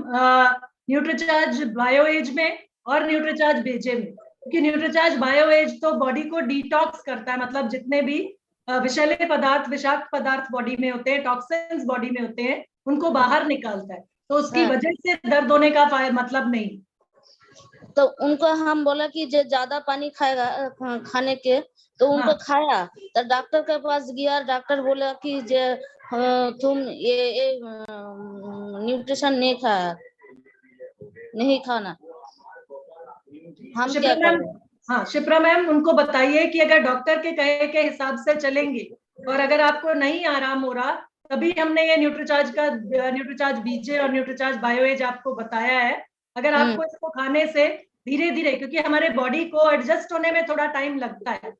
न्यूट्रीचार्ज बायोएज में और न्यूट्रीचार्ज बीजे में, क्योंकि न्यूट्रीचार्ज बायोएज तो बॉडी को डिटॉक्स करता है, मतलब जितने भी विषैले पदार्थ, विषाक्त पदार्थ बॉडी में होते हैं, टॉक्सिन्स बॉडी में होते हैं, उनको बाहर निकालता है, तो उसकी वजह से दर्द होने का मतलब नहीं। तो उनको हम बोला कि जो ज्यादा पानी खाएगा खाने के, तो उनको खाया, तो डॉक्टर के पास गया, डॉक्टर बोला कि जे तुम ये न्यूट्रिशन नहीं खाना। हम क्या करें? हाँ शिप्रा मैम, उनको बताइए कि अगर डॉक्टर के कहे के हिसाब से चलेंगे और अगर आपको नहीं आराम हो रहा, तभी हमने ये न्यूट्रीचार्ज बीजे और न्यूट्रीचार्ज बायोएज आपको बताया है। अगर आपको इसको खाने से धीरे धीरे, क्योंकि हमारे बॉडी को एडजस्ट होने में थोड़ा टाइम लगता है,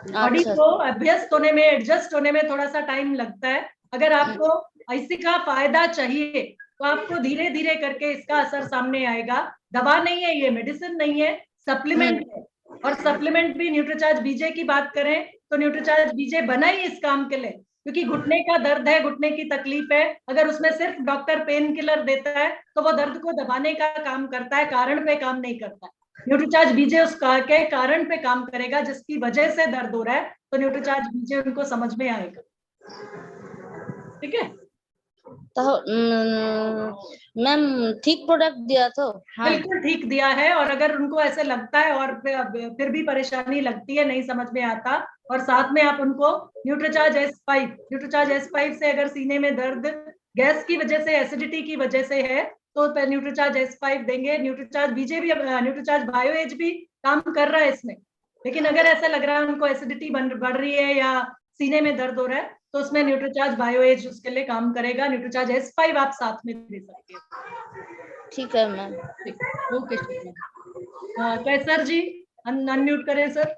बॉडी को अभ्यस्त होने में, एडजस्ट होने में थोड़ा सा टाइम लगता है। अगर आपको इसी का फायदा चाहिए तो आपको धीरे धीरे करके इसका असर सामने आएगा। दवा नहीं है, ये मेडिसिन नहीं है, सप्लीमेंट है, और सप्लीमेंट भी न्यूट्रीचार्ज बीजे की बात करें तो न्यूट्रीचार्ज बीजे बना ही इस काम के लिए, क्योंकि घुटने का दर्द है, घुटने की तकलीफ है, अगर उसमें सिर्फ डॉक्टर पेन किलर देता है तो वो दर्द को दबाने का काम करता है, कारण पे काम नहीं करता है। न्यूट्रीचार्ज बीजे उस के कारण पे काम करेगा जिसकी वजह से दर्द हो रहा है, तो न्यूट्रीचार्ज बीजे उनको समझ में आएगा। ठीक है, तो मैम ठीक प्रोडक्ट दिया तो? हाँ। बिल्कुल ठीक दिया है, और अगर उनको ऐसे लगता है और फिर भी परेशानी लगती है, नहीं समझ में आता, और साथ में आप उनको न्यूट्रीचार्ज S5 से अगर सीने में दर्द गैस की वजह से, एसिडिटी की वजह से है, तो न्यूट्रीचार्ज S5 देंगे। न्यूट्रीचार्ज बीजे भी, न्यूट्रीचार्ज बायोएज भी काम कर रहा है इसमें, लेकिन अगर ऐसा लग रहा है उनको एसिडिटी बढ़ रही है या सीने में दर्द हो रहा है, तो उसमें न्यूट्रीचार्ज बायोएज उसके लिए काम करेगा। न्यूट्रीचार्ज S5 आप साथ में दे सकते हैं। ठीक है मैम। ओके, कैसर जी अनम्यूट करें सर।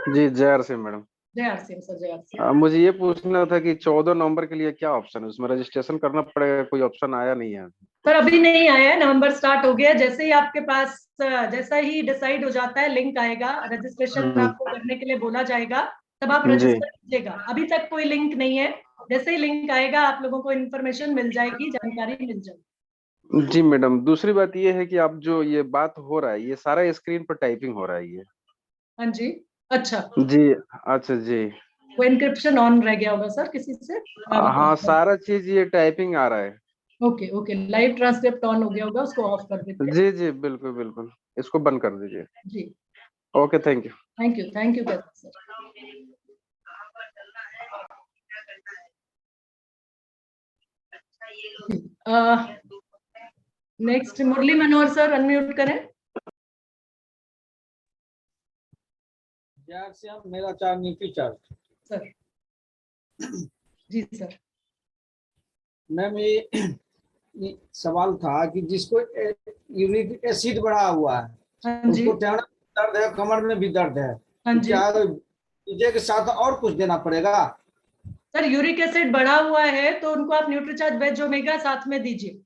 जी, जय आर सिंह मैडम। जय आर सिंह सर, जय आर सिंह। मुझे ये पूछना था कि 14 नवंबर के लिए क्या ऑप्शन है, उसमें रजिस्ट्रेशन करना पड़ेगा? कोई ऑप्शन आया नहीं है सर, अभी नहीं आया है, नवंबर स्टार्ट हो गया। जैसे ही आपके पास, जैसा ही डिसाइड हो जाता है, लिंक आएगा, रजिस्ट्रेशन आपको करने के लिए बोला जाएगा, तब आप रजिस्टर कीजिएगा। अभी तक कोई लिंक नहीं है, जैसे ही लिंक आएगा आप लोगों को इन्फॉर्मेशन मिल जाएगी, जानकारी मिल जाएगी। जी मैडम, दूसरी बात ये है कि आप जो ये बात हो रहा है, ये सारा स्क्रीन पर टाइपिंग हो रहा है ये? हाँ जी, अच्छा जी, अच्छा जी। वो एन्क्रिप्शन ऑन रह गया होगा सर किसी से? हाँ, सारा चीज ये टाइपिंग आ रहा है। Okay okay, live transcript on हो गया होगा, उसको ऑफ कर दीजिए। जी जी, बिल्कुल बिल्कुल, इसको बंद कर दीजिए। जी, okay, thank you. Thank you sir. Next Murli Manohar sir unmute करें। मेरा चार न्यूट्रीचार्ज सर। जी सर। मैम ये सवाल था कि जिसको यूरिक एसिड बढ़ा हुआ है, उसको टेढ़ा दर्द है, कमर में भी दर्द है, हाँ जी, क्या बीजे के साथ और कुछ देना पड़ेगा? सर यूरिक एसिड बढ़ा हुआ है तो उनको आप न्यूट्रीचार्ज वेज ओमेगा साथ में दीजिए।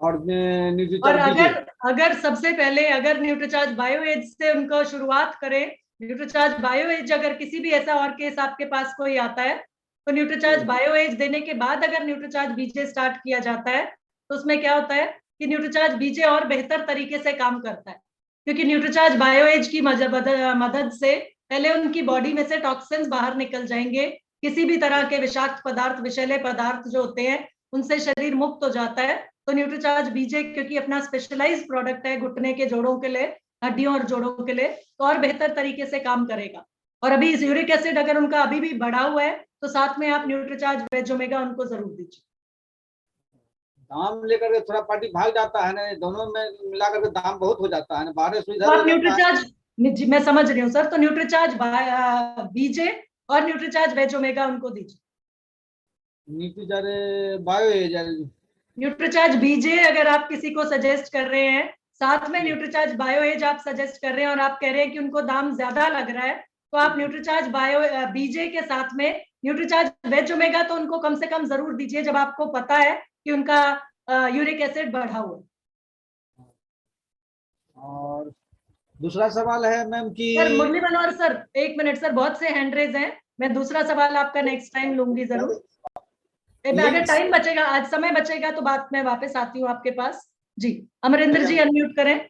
और और न्यूट्रीचार्ज अगर सबसे पहले अगर न्यूट्रीचार्ज बायो एज से उनको शुरुआत करें, न्यूट्रीचार्ज बायो एज अगर किसी भी ऐसा और केस आपके पास कोई आता है तो न्यूट्रीचार्ज बायो एज देने के बाद अगर न्यूट्रीचार्ज बीजे स्टार्ट किया जाता है तो उसमें क्या होता है कि न्यूट्रीचार्ज बीजे और बेहतर तरीके से काम करता है, क्योंकि न्यूट्रीचार्ज बायो एज की मदद से पहले उनकी बॉडी में से टॉक्सिन्स बाहर निकल जाएंगे, किसी भी तरह के विषाक्त पदार्थ, विषैले पदार्थ जो होते हैं उनसे शरीर मुक्त हो जाता है। तो न्यूट्रीचार्ज बीजे क्योंकि अपना स्पेशलाइज्ड प्रोडक्ट है घुटने के जोड़ों के लिए, हड्डियों और जोड़ों के लिए, तो और बेहतर तरीके से काम करेगा। और अभी यूरिक एसिड अगर उनका अभी भी बढ़ा हुआ है तो साथ में आप न्यूट्रीचार्ज वेज ओमेगा उनको जरूर दीजिए। दाम लेकर के थोड़ा पार्टी भाग जाता है ना, दोनों में मिला करके दाम बहुत हो जाता है ना, 1200 तो इधर आप हो जाता है। न्यूट्रीचार्ज, मैं समझ रही हूँ सर, तो न्यूट्रीचार्ज बीजे और न्यूट्रीचार्ज वेज ओमेगा उनको दीजिए। न्यूट्रीचार्ज बायो एज न्यूट्रीचार्ज बीजे अगर आप किसी को सजेस्ट कर रहे हैं, साथ में न्यूट्रीचार्ज बायो एज आप सजेस्ट कर रहे हैं और आप कह रहे हैं कि उनको दाम ज्यादा लग रहा है, तो आप न्यूट्रीचार्ज बायो बीजे के साथ में न्यूट्रीचार्ज वेज ओमेगा तो उनको कम से कम जरूर दीजिए जब आपको पता है कि उनका यूरिक एसिड बढ़ा हुआ है। और दूसरा सवाल है मैम कि सर मुरली मनोहर सर, एक मिनट सर, बहुत से हैंड रेज हैं, मैं दूसरा सवाल आपका नेक्स्ट टाइम लूंगी जरूर। अगर टाइम बचेगा, आज समय बचेगा तो बात मैं वापस आती हूँ आपके पास। जी अमरिंदर जी अनम्यूट करें।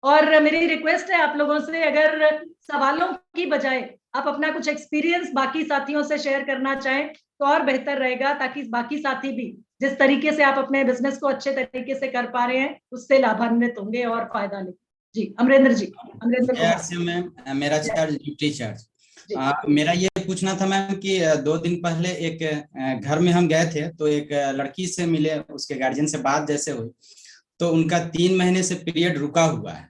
और मेरी रिक्वेस्ट है आप लोगों से, अगर सवालों की बजाय आप अपना कुछ एक्सपीरियंस बाकी साथियों से शेयर करना चाहें तो और बेहतर रहेगा, ताकि बाकी साथी भी जिस तरीके से आप अपने बिजनेस को अच्छे तरीके से कर पा रहे हैं उससे लाभान्वित होंगे और फायदा लेंगे। जी अमरिंदर जी। अमरिंदर कुमार मैम, मेरा चार्ज ड्यूटी चार्ज मेरा ये पूछना था मैम कि 2 दिन पहले एक घर में हम गए थे तो एक लड़की से मिले, उसके गार्जियन से बात जैसे हुई तो उनका 3 महीने से पीरियड रुका हुआ है।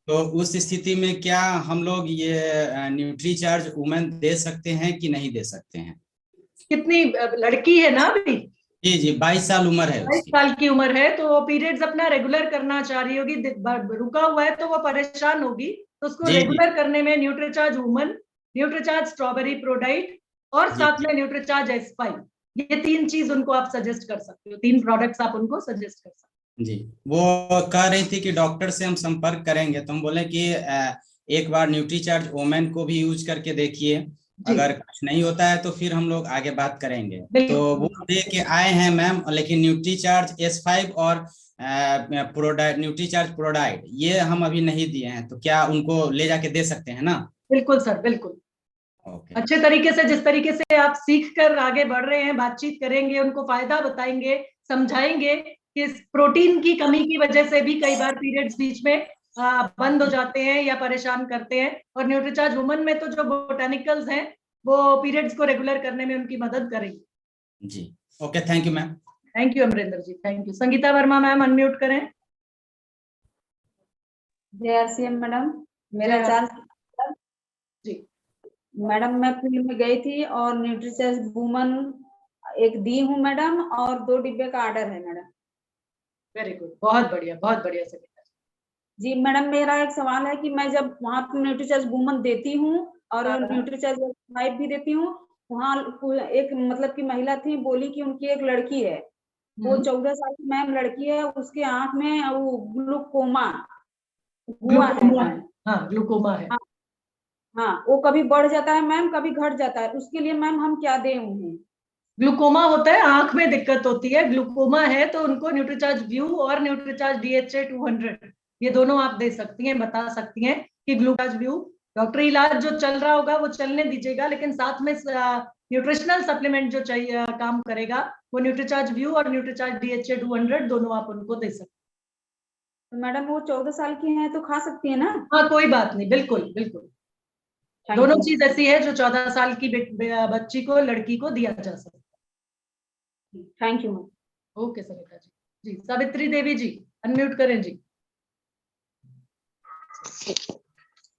तो उस स्थिति में क्या हम लोग ये न्यूट्री चार्ज वुमेन दे सकते हैं कि नहीं दे सकते हैं? कितनी लड़की है ना अभी? जी 22 साल उम्र है, 22 साल की उम्र है, तो वो पीरियड्स अपना रेगुलर करना चाह रही होगी, रुका हुआ है तो वो परेशान होगी, तो उसको रेगुलर करने में Nutricharge woman, Nutricharge strawberry ProDiet और साथ में न्यूट्रीचार्ज एस्पाइन, ये 3 चीज उनको आप सजेस्ट कर सकते हो, 3 प्रोडक्ट्स आप उनको सजेस्ट कर सकते हो। जी वो कह रही थी कि डॉक्टर से हम संपर्क करेंगे, तो हम बोले कि एक बार न्यूट्रीचार्ज वुमेन को भी यूज करके देखिए, अगर कुछ नहीं होता है तो फिर हम लोग आगे बात करेंगे। तो वो दे के आए हैं मैम, लेकिन न्यूट्रीचार्ज S5 और प्रोडाइट, न्यूट्रीचार्ज प्रोडाइट ये हम अभी नहीं दिए हैं, तो क्या उनको ले जाके दे सकते हैं ना? बिल्कुल सर, बिल्कुल। अच्छे तरीके से, जिस तरीके से आप सीख कर आगे बढ़ रहे हैं, बातचीत करेंगे, उनको फायदा बताएंगे, समझाएंगे कि प्रोटीन की कमी की वजह से भी कई बार पीरियड्स बीच में बंद हो जाते हैं या परेशान करते हैं, और न्यूट्रीचार्ज वुमन में तो जो बोटानिकल्स हैं वो पीरियड्स को रेगुलर करने में उनकी मदद करेंगे। जी okay, thank you ma'am. Thank you Amarinder ji, thank you. Sangeeta Verma ma'am unmute करें। जय RCM मैडम, मेरा चार्ज जी मैडम, मैं फील्ड में गई थी और न्यूट्रीचार्ज वुमन एक दी हूँ मैडम, और 2 डिब्बे का ऑर्डर है मैडम। वेरी गुड, बहुत बढ़िया, बहुत बढ़िया संगीता जी। मैडम मेरा एक सवाल है कि मैं जब वहाँ पे न्यूट्रीचार्ज वुमन देती हूँ और न्यूट्रीचार्ज 5 भी देती हूँ, वहाँ एक मतलब की महिला थी, बोली कि उनकी एक लड़की है, वो 14 साल की मैम लड़की है, उसके आंख में वो ग्लूकोमा हुआ है मैम। हाँ ग्लूकोमा है। हाँ वो कभी बढ़ जाता है मैम, कभी घट जाता है, उसके लिए मैम हम क्या दें उन्हें? ग्लूकोमा होता है, आंख में दिक्कत होती है, ग्लूकोमा है तो उनको न्यूट्रीचार्ज व्यू और न्यूट्रीचार्ज DHA 200 ये दोनों आप दे सकती हैं, बता सकती हैं कि ग्लूकोज व्यू, डॉक्टरी इलाज जो चल रहा होगा वो चलने दीजिएगा, लेकिन साथ में न्यूट्रिशनल सप्लीमेंट जो चाहिए काम करेगा वो न्यूट्रीचार्ज व्यू और न्यूट्रीचार्ज DHA 200 दोनों आप उनको दे सकते हैं। तो मैडम वो 14 साल की हैं तो खा सकती है ना? हाँ कोई बात नहीं, बिल्कुल बिल्कुल, दोनों चीज ऐसी है जो 14 साल की बच्ची को, लड़की को दिया जा सकता है। Thank you. Okay Sarita ji. जी सावित्री देवी जी अनम्यूट करें जी।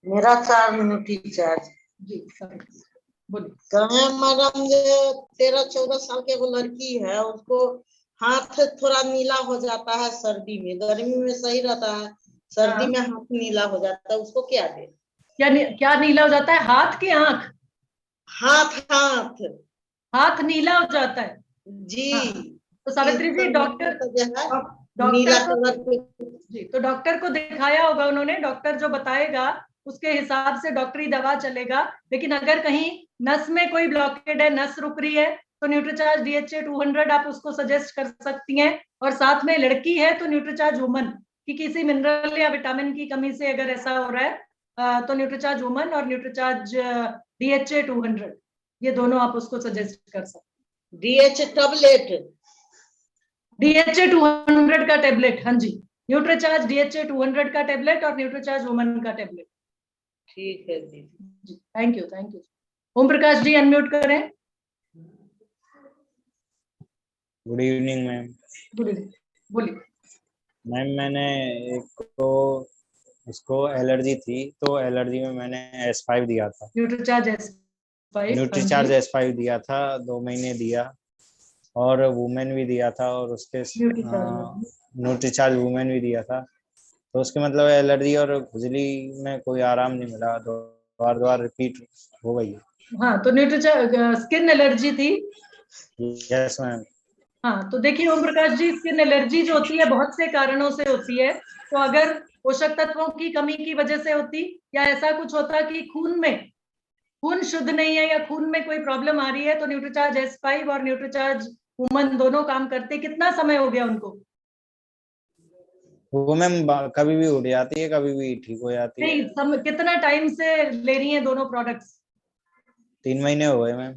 मेरा चार्ज न्यूट्रीचार्ज जी बोलिए। कहे मैडम, जो 13-14 साल की वो लड़की है, उसको हाथ थोड़ा नीला हो जाता है सर्दी में, गर्मी में सही रहता है, सर्दी में हाथ नीला हो जाता है, उसको क्या दे? क्या नीला हो जाता है? हाथ की आंख? हाथ हाथ हाथ नीला हो जाता है जी। हाँ। तो सावित्री जी डॉक्टर जो है नीला कलर के जी, तो डॉक्टर को दिखाया होगा उन्होंने, डॉक्टर जो बताएगा उसके हिसाब से डॉक्टरी दवा चलेगा। लेकिन अगर कहीं नस में कोई ब्लॉकेड है, नस रुक रही है, तो न्यूट्रीचार्ज DHA 200 आप उसको सजेस्ट कर सकती हैं। और साथ में लड़की है तो न्यूट्रीचार्ज वुमन की किसी मिनरल या विटामिन की कमी से अगर ऐसा हो रहा है तो न्यूट्रीचार्ज वुमन और न्यूट्रीचार्ज DHA 200 ये दोनों आप उसको सजेस्ट कर सकते DHA टैबलेट, DHA 200 का टेबलेट, हाँ जी, न्यूट्रीचार्ज DHA 200 का टेबलेट और न्यूट्रीचार्ज वुमन का टेबलेट। ठीक है दीदी। Thank you, thank you. Om Prakash ji unmute करें। Good evening ma'am. Good evening, बोलिए। मैम मैंने एक तो इसको एलर्जी थी तो एलर्जी में मैंने S5 दिया था, न्यूट्रीचार्ज S5, न्यूट्रीचार्ज S5 दिया था, 2 महीने दिया, और वुमेन भी दिया था, और उसके न्यूट्रीचार्ज वुमेन भी दिया था। तो उसके मतलब एलर्जी और खुजली में कोई आराम नहीं मिला, बार रिपीट हो गई। हाँ, तो न्यूट्रीचार्ज स्किन एलर्जी थी। Yes ma'am. हाँ, तो देखिए ओम प्रकाश जी, स्किन एलर्जी जो होती है बहुत से कारणों से होती है। तो अगर पोषक तत्वों की कमी की वजह से होती, या ऐसा कुछ होता कि खून शुद्ध नहीं है या खून में कोई प्रॉब्लम आ रही है, तो न्यूट्रीचार्ज S5 और न्यूट्रीचार्ज वुमन दोनों काम करते। कितना समय हो गया उनको? वो मैम कभी भी उठ जाती है, कभी भी ठीक हो जाती है। नहीं, कितना टाइम से ले रही हैं दोनों प्रोडक्ट्स? 3 महीने हो गए मैम।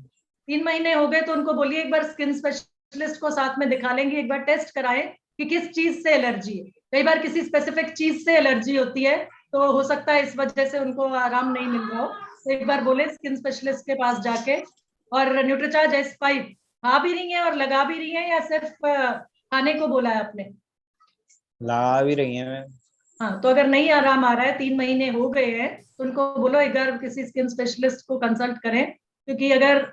3 महीने हो गए, तो उनको बोलिए एक बार स्किन स्पेशलिस्ट को साथ में दिखा लेंगे, एक बार टेस्ट कराएं कि किस चीज से एलर्जी है। कई बार किसी स्पेसिफिक चीज से एलर्जी होती है, तो हो सकता है इस वजह से उनको आराम नहीं मिल रहा हो। तो एक बार बोले स्किन स्पेशलिस्ट के पास जाके। और न्यूट्रीचार्ज S5 खा भी रही हैं और लगा भी रही हैं, या सिर्फ खाने को बोला है आपने? लगा भी रही है मैम। हाँ, तो अगर नहीं आराम आ रहा है, 3 महीने हो गए हैं, तो उनको बोलो एक बार किसी स्किन स्पेशलिस्ट को कंसल्ट करें। क्योंकि अगर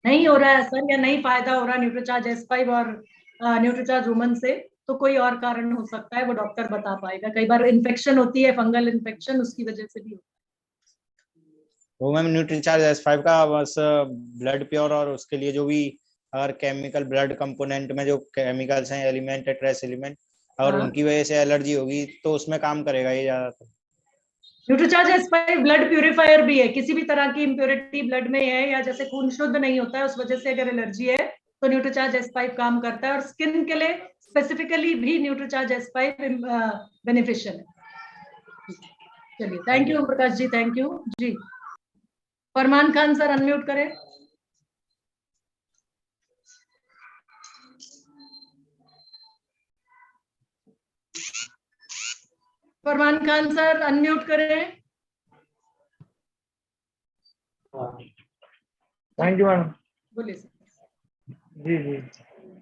नहीं हो रहा है असर या नहीं फायदा हो रहा न्यूट्रीचार्ज S5 और न्यूट्रीचार्ज वुमन से, तो कोई और कारण हो सकता है, वो डॉक्टर बता पाएगा। कई बार इन्फेक्शन होती है, फंगल इन्फेक्शन, उसकी वजह से भी होता है। वो मैम न्यूट्रीचार्ज S5 का बस ब्लड प्योर, और उसके लिए जो भी अगर केमिकल ब्लड कंपोनेंट में जो केमिकल्स हैं, एलिमेंट है, ट्रेस एलिमेंट, अगर उनकी वजह से एलर्जी होगी तो उसमें काम करेगा ये ज्यादातर। न्यूट्रीचार्ज S5 ब्लड प्यूरिफायर भी है। किसी भी तरह की इम्प्योरिटी ब्लड में है, या जैसे खून शुद्ध नहीं होता है उस वजह से अगर एलर्जी है, तो न्यूट्रीचार्ज S5 काम करता है। और स्किन के लिए स्पेसिफिकली भी न्यूट्रीचार्ज S5 बेनिफिशियल है। चलिए, thank you Om Prakash ji, thank you जी। फरमान खान सर अनम्यूट करें। फरमान खान सर अनम्यूट करें। Thank you ma'am. बोलिए सर। जी जी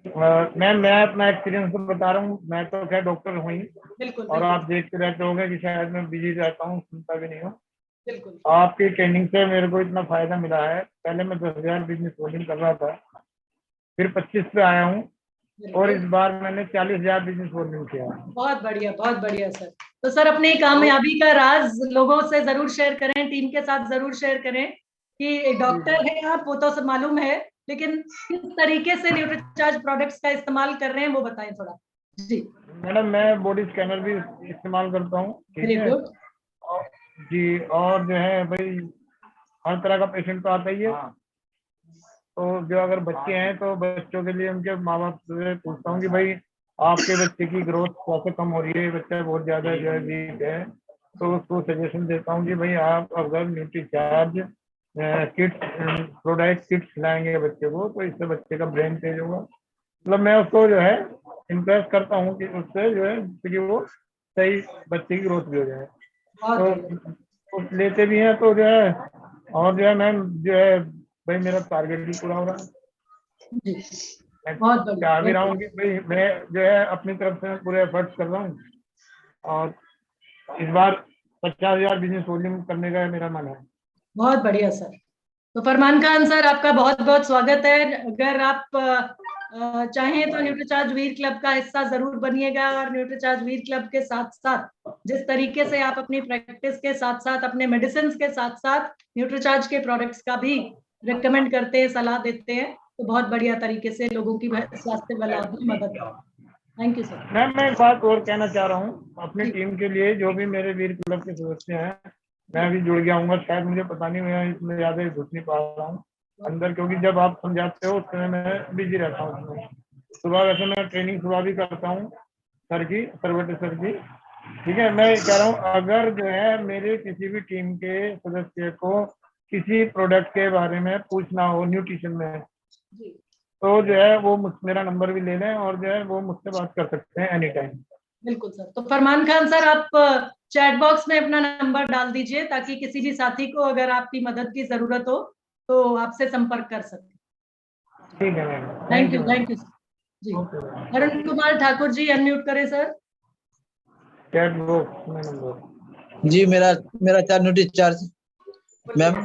मैम, मैं अपना एक्सपीरियंस तो बता रहा हूँ। मैं तो खैर डॉक्टर हूँ ही, बिल्कुल, और आप देखते रहते होंगे कि शायद मैं बिजी रहता हूँ, सुनता भी नहीं हूँ। बिल्कुल। आपकी ट्रेनिंग से मेरे को इतना फायदा मिला है। पहले मैं 10,000 बिजनेस वॉल्यूम कर रहा था, फिर 25 पे आया हूँ, और इस बार मैंने 40,000 बिजनेस वॉल्यूम किया। बहुत बढ़िया, बहुत बढ़िया सर। तो सर अपनी कामयाबी का राज लोगों से जरूर शेयर करें, टीम के साथ जरूर शेयर करें कि डॉक्टर है आप, वो तो सब मालूम है, लेकिन किस तरीके से न्यूट्रीचार्ज प्रोडक्ट्स का इस्तेमाल कर रहे हैं वो बताएं थोड़ा। जी मैडम, मैं बॉडी स्कैनर भी इस्तेमाल करता हूँ, ठीक है जी। और जो है भाई, हर तरह का पेशेंट तो आता ही है। तो जो अगर बच्चे हैं तो बच्चों के लिए उनके माँ बाप से पूछता हूँ कि भाई आपके बच्चे की ग्रोथ कैसे कम हो रही है, बच्चा बहुत ज्यादा जो है वीक है, तो उसको सजेशन देता हूँ कि भाई आप अगर न्यूट्रीचार्ज किट्स प्रोडक्ट किट्स खिलाएंगे बच्चे को, तो इससे बच्चे का ब्रेन तेज होगा। मतलब मैं उसको जो है इंप्रेस करता हूँ कि उससे जो है कि वो सही बच्चे की ग्रोथ भी हो जाए। तो लेते भी हैं तो जो है, और जो है मैम जो है भाई मेरा टारगेट भी पूरा हो रहा है। मैं चाह भी रहा हूँ कि भाई मैं जो है अपनी तरफ से पूरे एफर्ट्स कर रहा हूँ, और इस बार 50,000 बिजनेस वॉल्यूम करने का मेरा मन है। बहुत बढ़िया सर। तो फरमान खान सर आपका बहुत बहुत स्वागत है। अगर आप चाहें तो न्यूट्रीचार्ज वीर क्लब का हिस्सा जरूर बनिएगा, और न्यूट्रीचार्ज वीर क्लब के साथ साथ जिस तरीके से आप अपनी प्रैक्टिस के साथ साथ अपने मेडिसिन के साथ साथ न्यूट्रीचार्ज के प्रोडक्ट्स का भी रिकमेंड करते हैं, सलाह देते हैं, तो बहुत बढ़िया तरीके से लोगों की स्वास्थ्य का लाभ में मदद करते हैं। Thank you sir. मैम मैं एक बात और कहना चाह रहा हूँ अपनी टीम के लिए, जो भी मेरे वीर क्लब के सदस्य हैं, मैं भी जुड़ गया हूँ, शायद मुझे पता नहीं, मैं इसमें ज्यादा घुस नहीं पा रहा हूँ अंदर, क्योंकि जब आप समझाते हो उस समय मैं बिजी रहता हूँ उसमें। सुबह वैसे मैं ट्रेनिंग सुबह भी करता हूँ सर की, सरवटे सर की, ठीक है। मैं कह रहा हूँ अगर जो है मेरे किसी भी टीम के सदस्य को किसी प्रोडक्ट के बारे में पूछना हो न्यूट्रिशन में, तो जो है वो मेरा नंबर भी ले लें और जो है वो मुझसे बात कर सकते हैं एनी टाइम। बिल्कुल सर। तो फरमान खान सर, आप चैट बॉक्स में अपना नंबर डाल दीजिए ताकि किसी भी साथी को अगर आपकी मदद की जरूरत हो तो आपसे संपर्क कर सकते। ठीक है मैम, थैंक यू सर जी। अरुण कुमार ठाकुर जी अनम्यूट करें सर। चैट बॉक्स में नंबर जी, मेरा न्यूट्रीचार्ज मैम,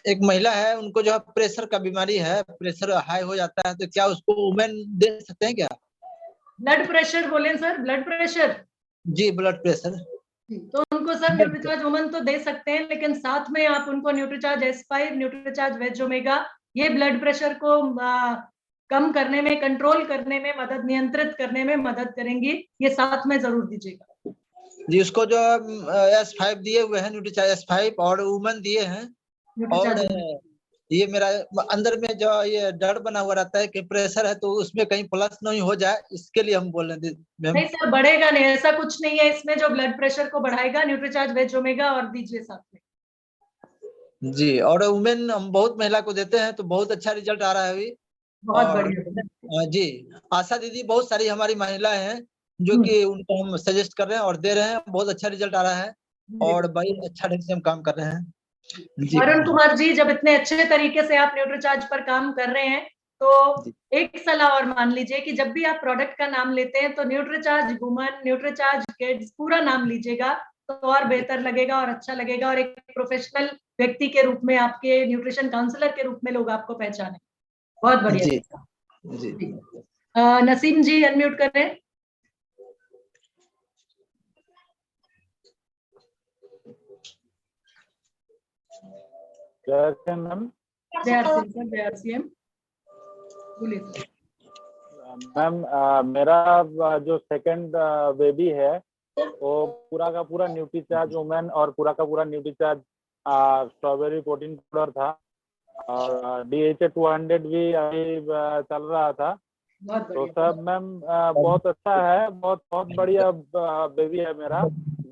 एक महिला है, उनको जो है प्रेशर का बीमारी है, प्रेशर हाई हो जाता है, तो क्या उसको वुमेन दे सकते हैं क्या? ब्लड प्रेशर बोले सर, ब्लड प्रेशर? जी, ब्लड प्रेशर। तो उनको सर न्यूट्रीचार्ज वुमन तो दे सकते हैं, लेकिन साथ में आप उनको Nutricharge S5, Nutricharge veg omega, ये ब्लड प्रेशर को कम करने में, कंट्रोल करने में मदद, नियंत्रित करने में मदद करेंगी, ये साथ में जरूर दीजिएगा जी। उसको जो S5 दिए हुए हैं, न्यूट्रीचार्ज S5 और वुमन दिए हैं, और ये मेरा अंदर में जो ये डर बना हुआ रहता है कि प्रेशर है तो उसमें कहीं प्लस नहीं हो जाए, इसके लिए हम बोल रहे हैं। नहीं सर, बढ़ेगा नहीं, ऐसा कुछ नहीं है इसमें जो ब्लड प्रेशर को बढ़ाएगा। न्यूट्रीचार्ज वेज ओमेगा और दीजिए साथ में जी। और वुमेन हम बहुत महिला को देते हैं तो बहुत अच्छा रिजल्ट आ रहा है अभी। बहुत बढ़िया जी। आशा दीदी, बहुत सारी हमारी महिलाएं हैं जो कि उनको हम सजेस्ट कर रहे हैं और दे रहे हैं, बहुत अच्छा रिजल्ट आ रहा है और बड़ी अच्छा ढंग से हम काम कर रहे हैं। अरुण कुमार जी, जब इतने अच्छे तरीके से आप न्यूट्रीचार्ज पर काम कर रहे हैं तो एक सलाह और मान लीजिए कि जब भी आप प्रोडक्ट का नाम लेते हैं तो न्यूट्रीचार्ज वुमन, न्यूट्रीचार्ज किड्स पूरा नाम लीजिएगा, तो और बेहतर लगेगा और अच्छा लगेगा, और एक प्रोफेशनल व्यक्ति के रूप में, आपके न्यूट्रिशन काउंसलर के रूप में लोग आपको पहचाने। बहुत बढ़िया जी। नसीम जी अनम्यूट करें। मैम मेरा जो सेकंड बेबी है वो पूरा का पूरा न्यूट्रीचार्ज वुमेन और पूरा का पूरा न्यूट्रीचार्ज स्ट्रॉबेरी प्रोटीन पाउडर था, और DHA 200 भी अभी चल रहा था। तो सब मैम बहुत अच्छा है, बहुत बढ़िया बेबी है मेरा,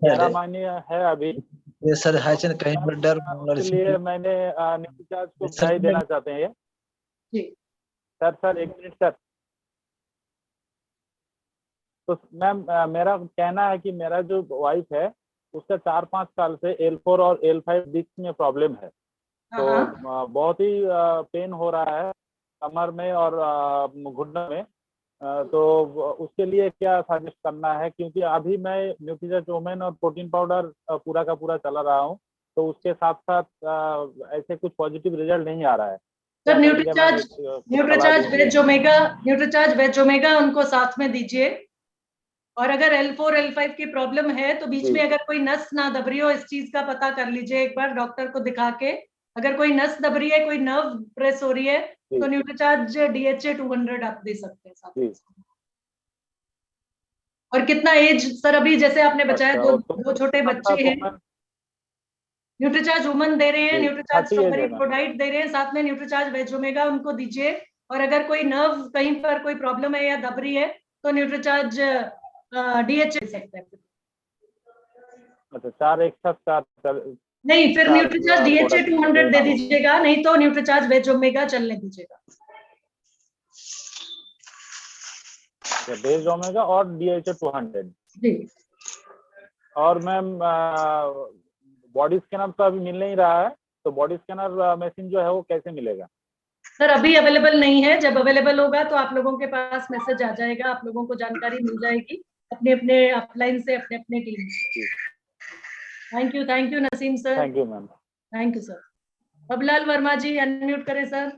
11 महीने है अभी। ये सर है कहीं पर डर, इसलिए मैंने न्यूट्रीचार्ज को बधाई देना चाहते हैं ये। सर एक मिनट सर। तो मैम मेरा कहना है कि मेरा जो वाइफ है उसका 4-5 साल से L4 और L5 डिस्क में प्रॉब्लम है, तो बहुत ही पेन हो रहा है कमर में और घुटनों में, तो उसके लिए क्या सजेस्ट करना है, क्योंकि अभी मैं न्यूट्रीचार्ज वुमेन और प्रोटीन पाउडर पूरा का पूरा चला रहा हूँ, तो उसके साथ साथ ऐसे कुछ पॉजिटिव रिजल्ट नहीं आ रहा है। सर न्यूट्रीचार्ज वेज ओमेगा उनको साथ में दीजिए, और अगर L4 L5 की प्रॉब्लम है तो बीच में अगर कोई नस ना दब रही हो, इस चीज का पता कर लीजिए एक बार डॉक्टर को दिखा के। अगर कोई नस दब रही है, कोई नर्व प्रेस हो रही है, तो न्यूट्रीचार्ज DHA 200 आप दे सकते हैं साथ। और कितना एज सर अभी, जैसे आपने बताया दो छोटे बच्चे हैं, न्यूट्रीचार्ज वुमन दे रहे हैं, न्यूट्रीचार्ज स्ट्रॉबेरी प्रोडाइट दे रहे हैं, साथ में न्यूट्रीचार्ज वेज ओमेगा उनको दीजिए। और अगर कोई नर्व कहीं पर कोई प्रॉब्लम है या दब रही है तो न्यूट्रीचार्ज DHA सकते हैं। अच्छा, 4 एक साथ नहीं, फिर न्यूट्रीचार्ज DHA 200 दे दीजिएगा, नहीं तो न्यूट्रीचार्ज वेज ओमेगा चलने दीजिएगा। वेज ओमेगा और DHA 200 जी। और मैम बॉडी स्कैनर तो अभी मिल नहीं रहा है, तो बॉडी स्कैनर मशीन जो है वो कैसे मिलेगा? सर अभी अवेलेबल नहीं है, जब अवेलेबल होगा तो आप लोगों के पास मैसेज आ जाएगा, आप लोगों को जानकारी मिल जाएगी अपने अपने अपलाइन से, अपने अपने टीम से। Thank you Naseem sir. Thank you ma'am. Thank you sir. Bablal Verma ji unmute करें सर।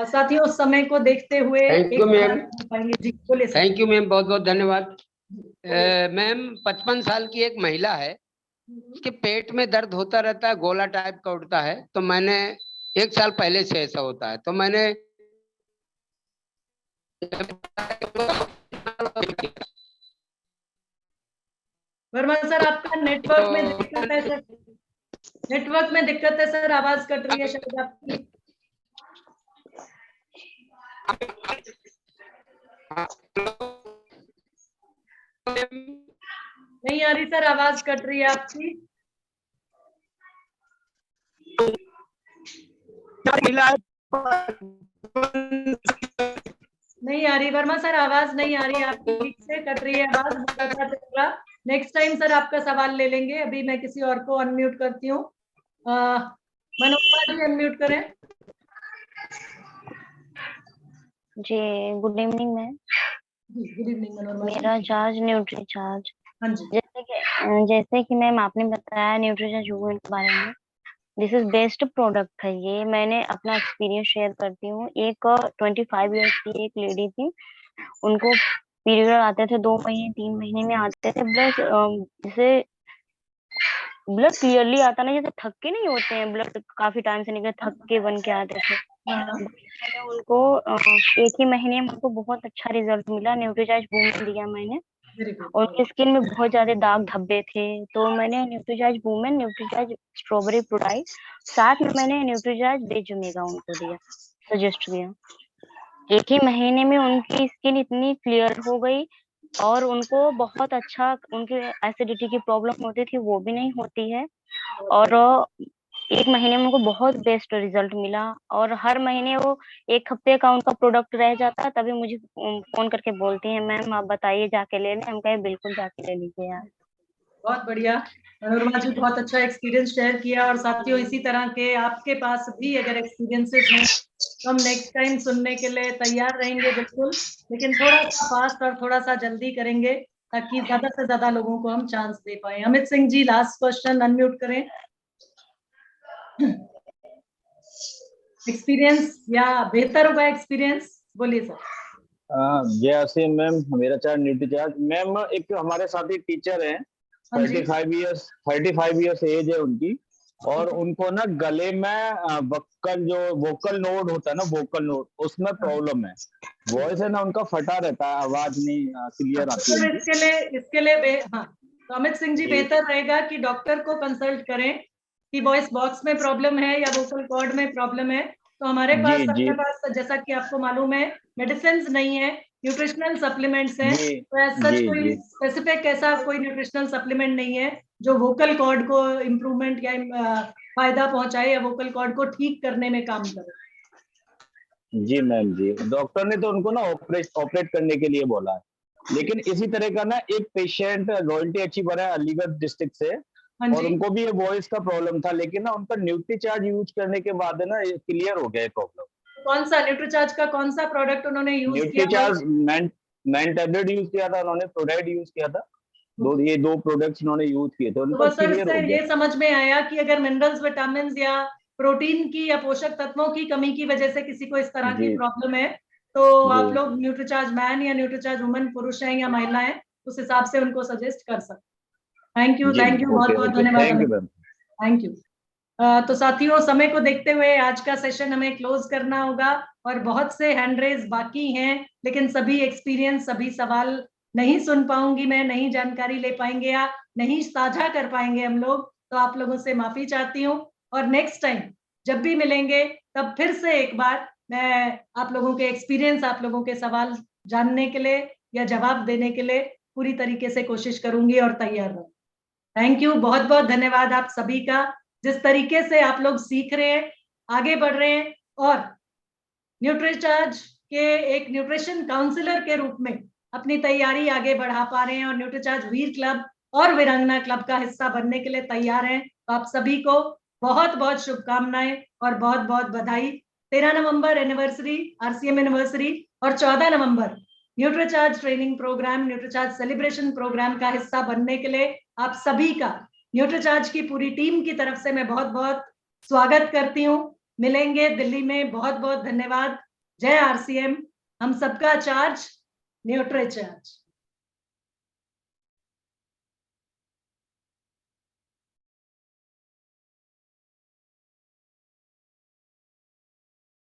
साथियों समय को देखते हुए थैंक यू मैम। जी बोलिए। थैंक यू मैम, बहुत बहुत धन्यवाद। मैम 55 साल की एक महिला है, उसके पेट में दर्द होता रहता है, गोला टाइप का उठता है। तो मैंने 1 साल पहले से ऐसा होता है, तो मैंने वर्मा सर आपका नेटवर्क में दिक्कत है सर, नेटवर्क में दिक्कत है सर, आवाज कट रही है शायद आपकी। नहीं आ रही सर, आवाज कट रही है आपकी। नहीं आ रही वर्मा सर, आवाज नहीं आ रही आपकी, ठीक से कट रही है आवाज, बहुत अच्छा चल रहा। नेक्स्ट टाइम सर आपका सवाल ले लेंगे। अभी मैं किसी और को अनम्यूट करती हूँ। मनोरमा जी अनम्यूट करें। जी good evening ma'am. Good evening Manorama. मेरा चार्ज न्यूट्री चार्ज, हाँ जी, जैसे कि मैम आपने बताया न्यूट्री चार्ज वुमेन के बारे में, दिस इज बेस्ट प्रोडक्ट है ये। मैंने अपना एक्सपीरियंस शेयर करती हूँ। एक 25 ईयर्स की एक लेडी थी, उनको पीरियड आते थे 2 महीने 3 महीने में आते थे। ब्लड जैसे ब्लड क्लियरली आता ना, जैसे थक के नहीं होते हैं, ब्लड काफी टाइम से निकले थक के बन के आते थे। मैंने उनको 1 ही महीने में उनको बहुत अच्छा रिजल्ट मिला। न्यूट्रीचार्ज वुमेन दिया मैंने, उनकी स्किन में बहुत ज्यादा दाग धब्बे थे, तो मैंने Nutricharge women, Nutricharge strawberry ProDiet, साथ में मैंने न्यूट्रीचार्ज बेज ओमेगा उनको दिया, सजेस्ट किया। 1 ही महीने में उनकी स्किन इतनी क्लियर हो गई और उनको बहुत अच्छा, उनके एसिडिटी की प्रॉब्लम होती थी वो भी नहीं होती है, और 1 महीने में उनको बहुत बेस्ट रिजल्ट मिला। और हर महीने वो 1 हफ्ते का उनका प्रोडक्ट रह जाता, तभी मुझे फोन करके बोलती हैं मैम आप बताइए जाके ले लें। हम कहे बिल्कुल जाके ले लीजिए यार। बहुत बढ़िया मनोरमा जी, बहुत अच्छा एक्सपीरियंस शेयर किया। और साथियों इसी तरह के आपके पास भी अगर एक्सपीरियंसेस हैं तो हम नेक्स्ट टाइम सुनने के लिए तैयार रहेंगे बिल्कुल, लेकिन थोड़ा सा फास्ट और थोड़ा सा जल्दी करेंगे ताकि ज्यादा से ज्यादा लोगों को हम चांस दे पाए। Amit Singh ji last question unmute करें। एक्सपीरियंस या बेहतर होगा एक्सपीरियंस, बोलिए सर। जैसे मैम मेरा चार्ज न्यूट्री चार्ज मैम, एक हमारे साथ ही टीचर हैं, 35 इयर्स एज है उनकी, और उनको ना गले में वोकल नोड होता है ना, वोकल नोड, उसमें प्रॉब्लम है। वॉइस है ना उनका फटा रहता है, आवाज नहीं क्लियर आती है। इसके लिए हाँ, तो अमित सिंह जी बेहतर रहेगा कि डॉक्टर को कंसल्ट करें कि वॉइस बॉक्स में प्रॉब्लम है या वोकल कॉर्ड में प्रॉब्लम है। तो हमारे पास अपने पास जैसा कि आपको मालूम है मेडिसिन नहीं है, न्यूट्रिशनल सप्लीमेंट्स हैं। तो सच कोई स्पेसिफिक ऐसा कोई न्यूट्रिशनल सप्लीमेंट नहीं है जो वोकल कॉर्ड को इम्प्रूवमेंट या फायदा पहुंचाए या वोकल कॉर्ड को ठीक करने में काम करे। जी मैम जी, डॉक्टर ने तो उनको ना ऑपरेट करने के लिए बोला है। लेकिन इसी तरह का ना एक पेशेंट रॉयल्टी अचीवर है अलीगढ़ डिस्ट्रिक्ट से, और उनको भी ये वॉइस का प्रॉब्लम था, लेकिन ना उनका न्यूट्री चार्ज यूज करने के बाद है ना क्लियर हो गया प्रॉब्लम। कौन सा न्यूट्री चार्ज का कौन सा प्रोडक्ट उन्होंने यूज किया? Nutri charge man tablet use किया था उन्होंने, प्रोडाइड यूज किया था, ये 2 प्रोडक्ट्स उन्होंने यूज किए थे, उनको क्लियर हो गया। ये समझ में आया कि अगर मिनरल्स, विटामिन या प्रोटीन की या पोषक तत्वों की कमी की वजह से किसी को इस तरह की प्रॉब्लम है, तो आप लोग न्यूट्रीचार्ज मैन या न्यूट्रीचार्ज वुमेन, पुरुष हैं या महिला हैं, उस हिसाब से उनको सजेस्ट कर सकते। थैंक यू, बहुत बहुत धन्यवाद। Thank you. तो साथियों समय को देखते हुए आज का सेशन हमें क्लोज करना होगा, और बहुत से हैंड रेज बाकी हैं, लेकिन सभी एक्सपीरियंस, सभी सवाल नहीं सुन पाऊंगी मैं, नहीं जानकारी ले पाएंगे या नहीं साझा कर पाएंगे हम लोग, तो आप लोगों से माफी चाहती हूँ। और नेक्स्ट टाइम जब भी मिलेंगे तब फिर से एक बार मैं आप लोगों के एक्सपीरियंस, आप लोगों के सवाल जानने के लिए या जवाब देने के लिए पूरी तरीके से कोशिश करूंगी और तैयार रहूंगी। थैंक यू, बहुत बहुत धन्यवाद आप सभी का। जिस तरीके से आप लोग सीख रहे हैं, आगे बढ़ रहे हैं और न्यूट्रीचार्ज के एक न्यूट्रिशन काउंसलर के रूप में अपनी तैयारी आगे बढ़ा पा रहे हैं और न्यूट्रीचार्ज वीर क्लब और वीरांगना क्लब का हिस्सा बनने के लिए तैयार हैं, तो आप सभी को बहुत बहुत शुभकामनाएं और बहुत बहुत बधाई। 13 नवंबर एनिवर्सरी, RCM एनिवर्सरी, और 14 नवंबर Nutricharge training programme, Nutricharge celebration programme का हिस्सा बनने के लिए आप सभी का न्यूट्रीचार्ज की पूरी टीम की तरफ से मैं बहुत बहुत स्वागत करती हूँ। मिलेंगे दिल्ली में, बहुत बहुत धन्यवाद। जय RCM, हम सबका चार्ज, न्यूट्रीचार्ज।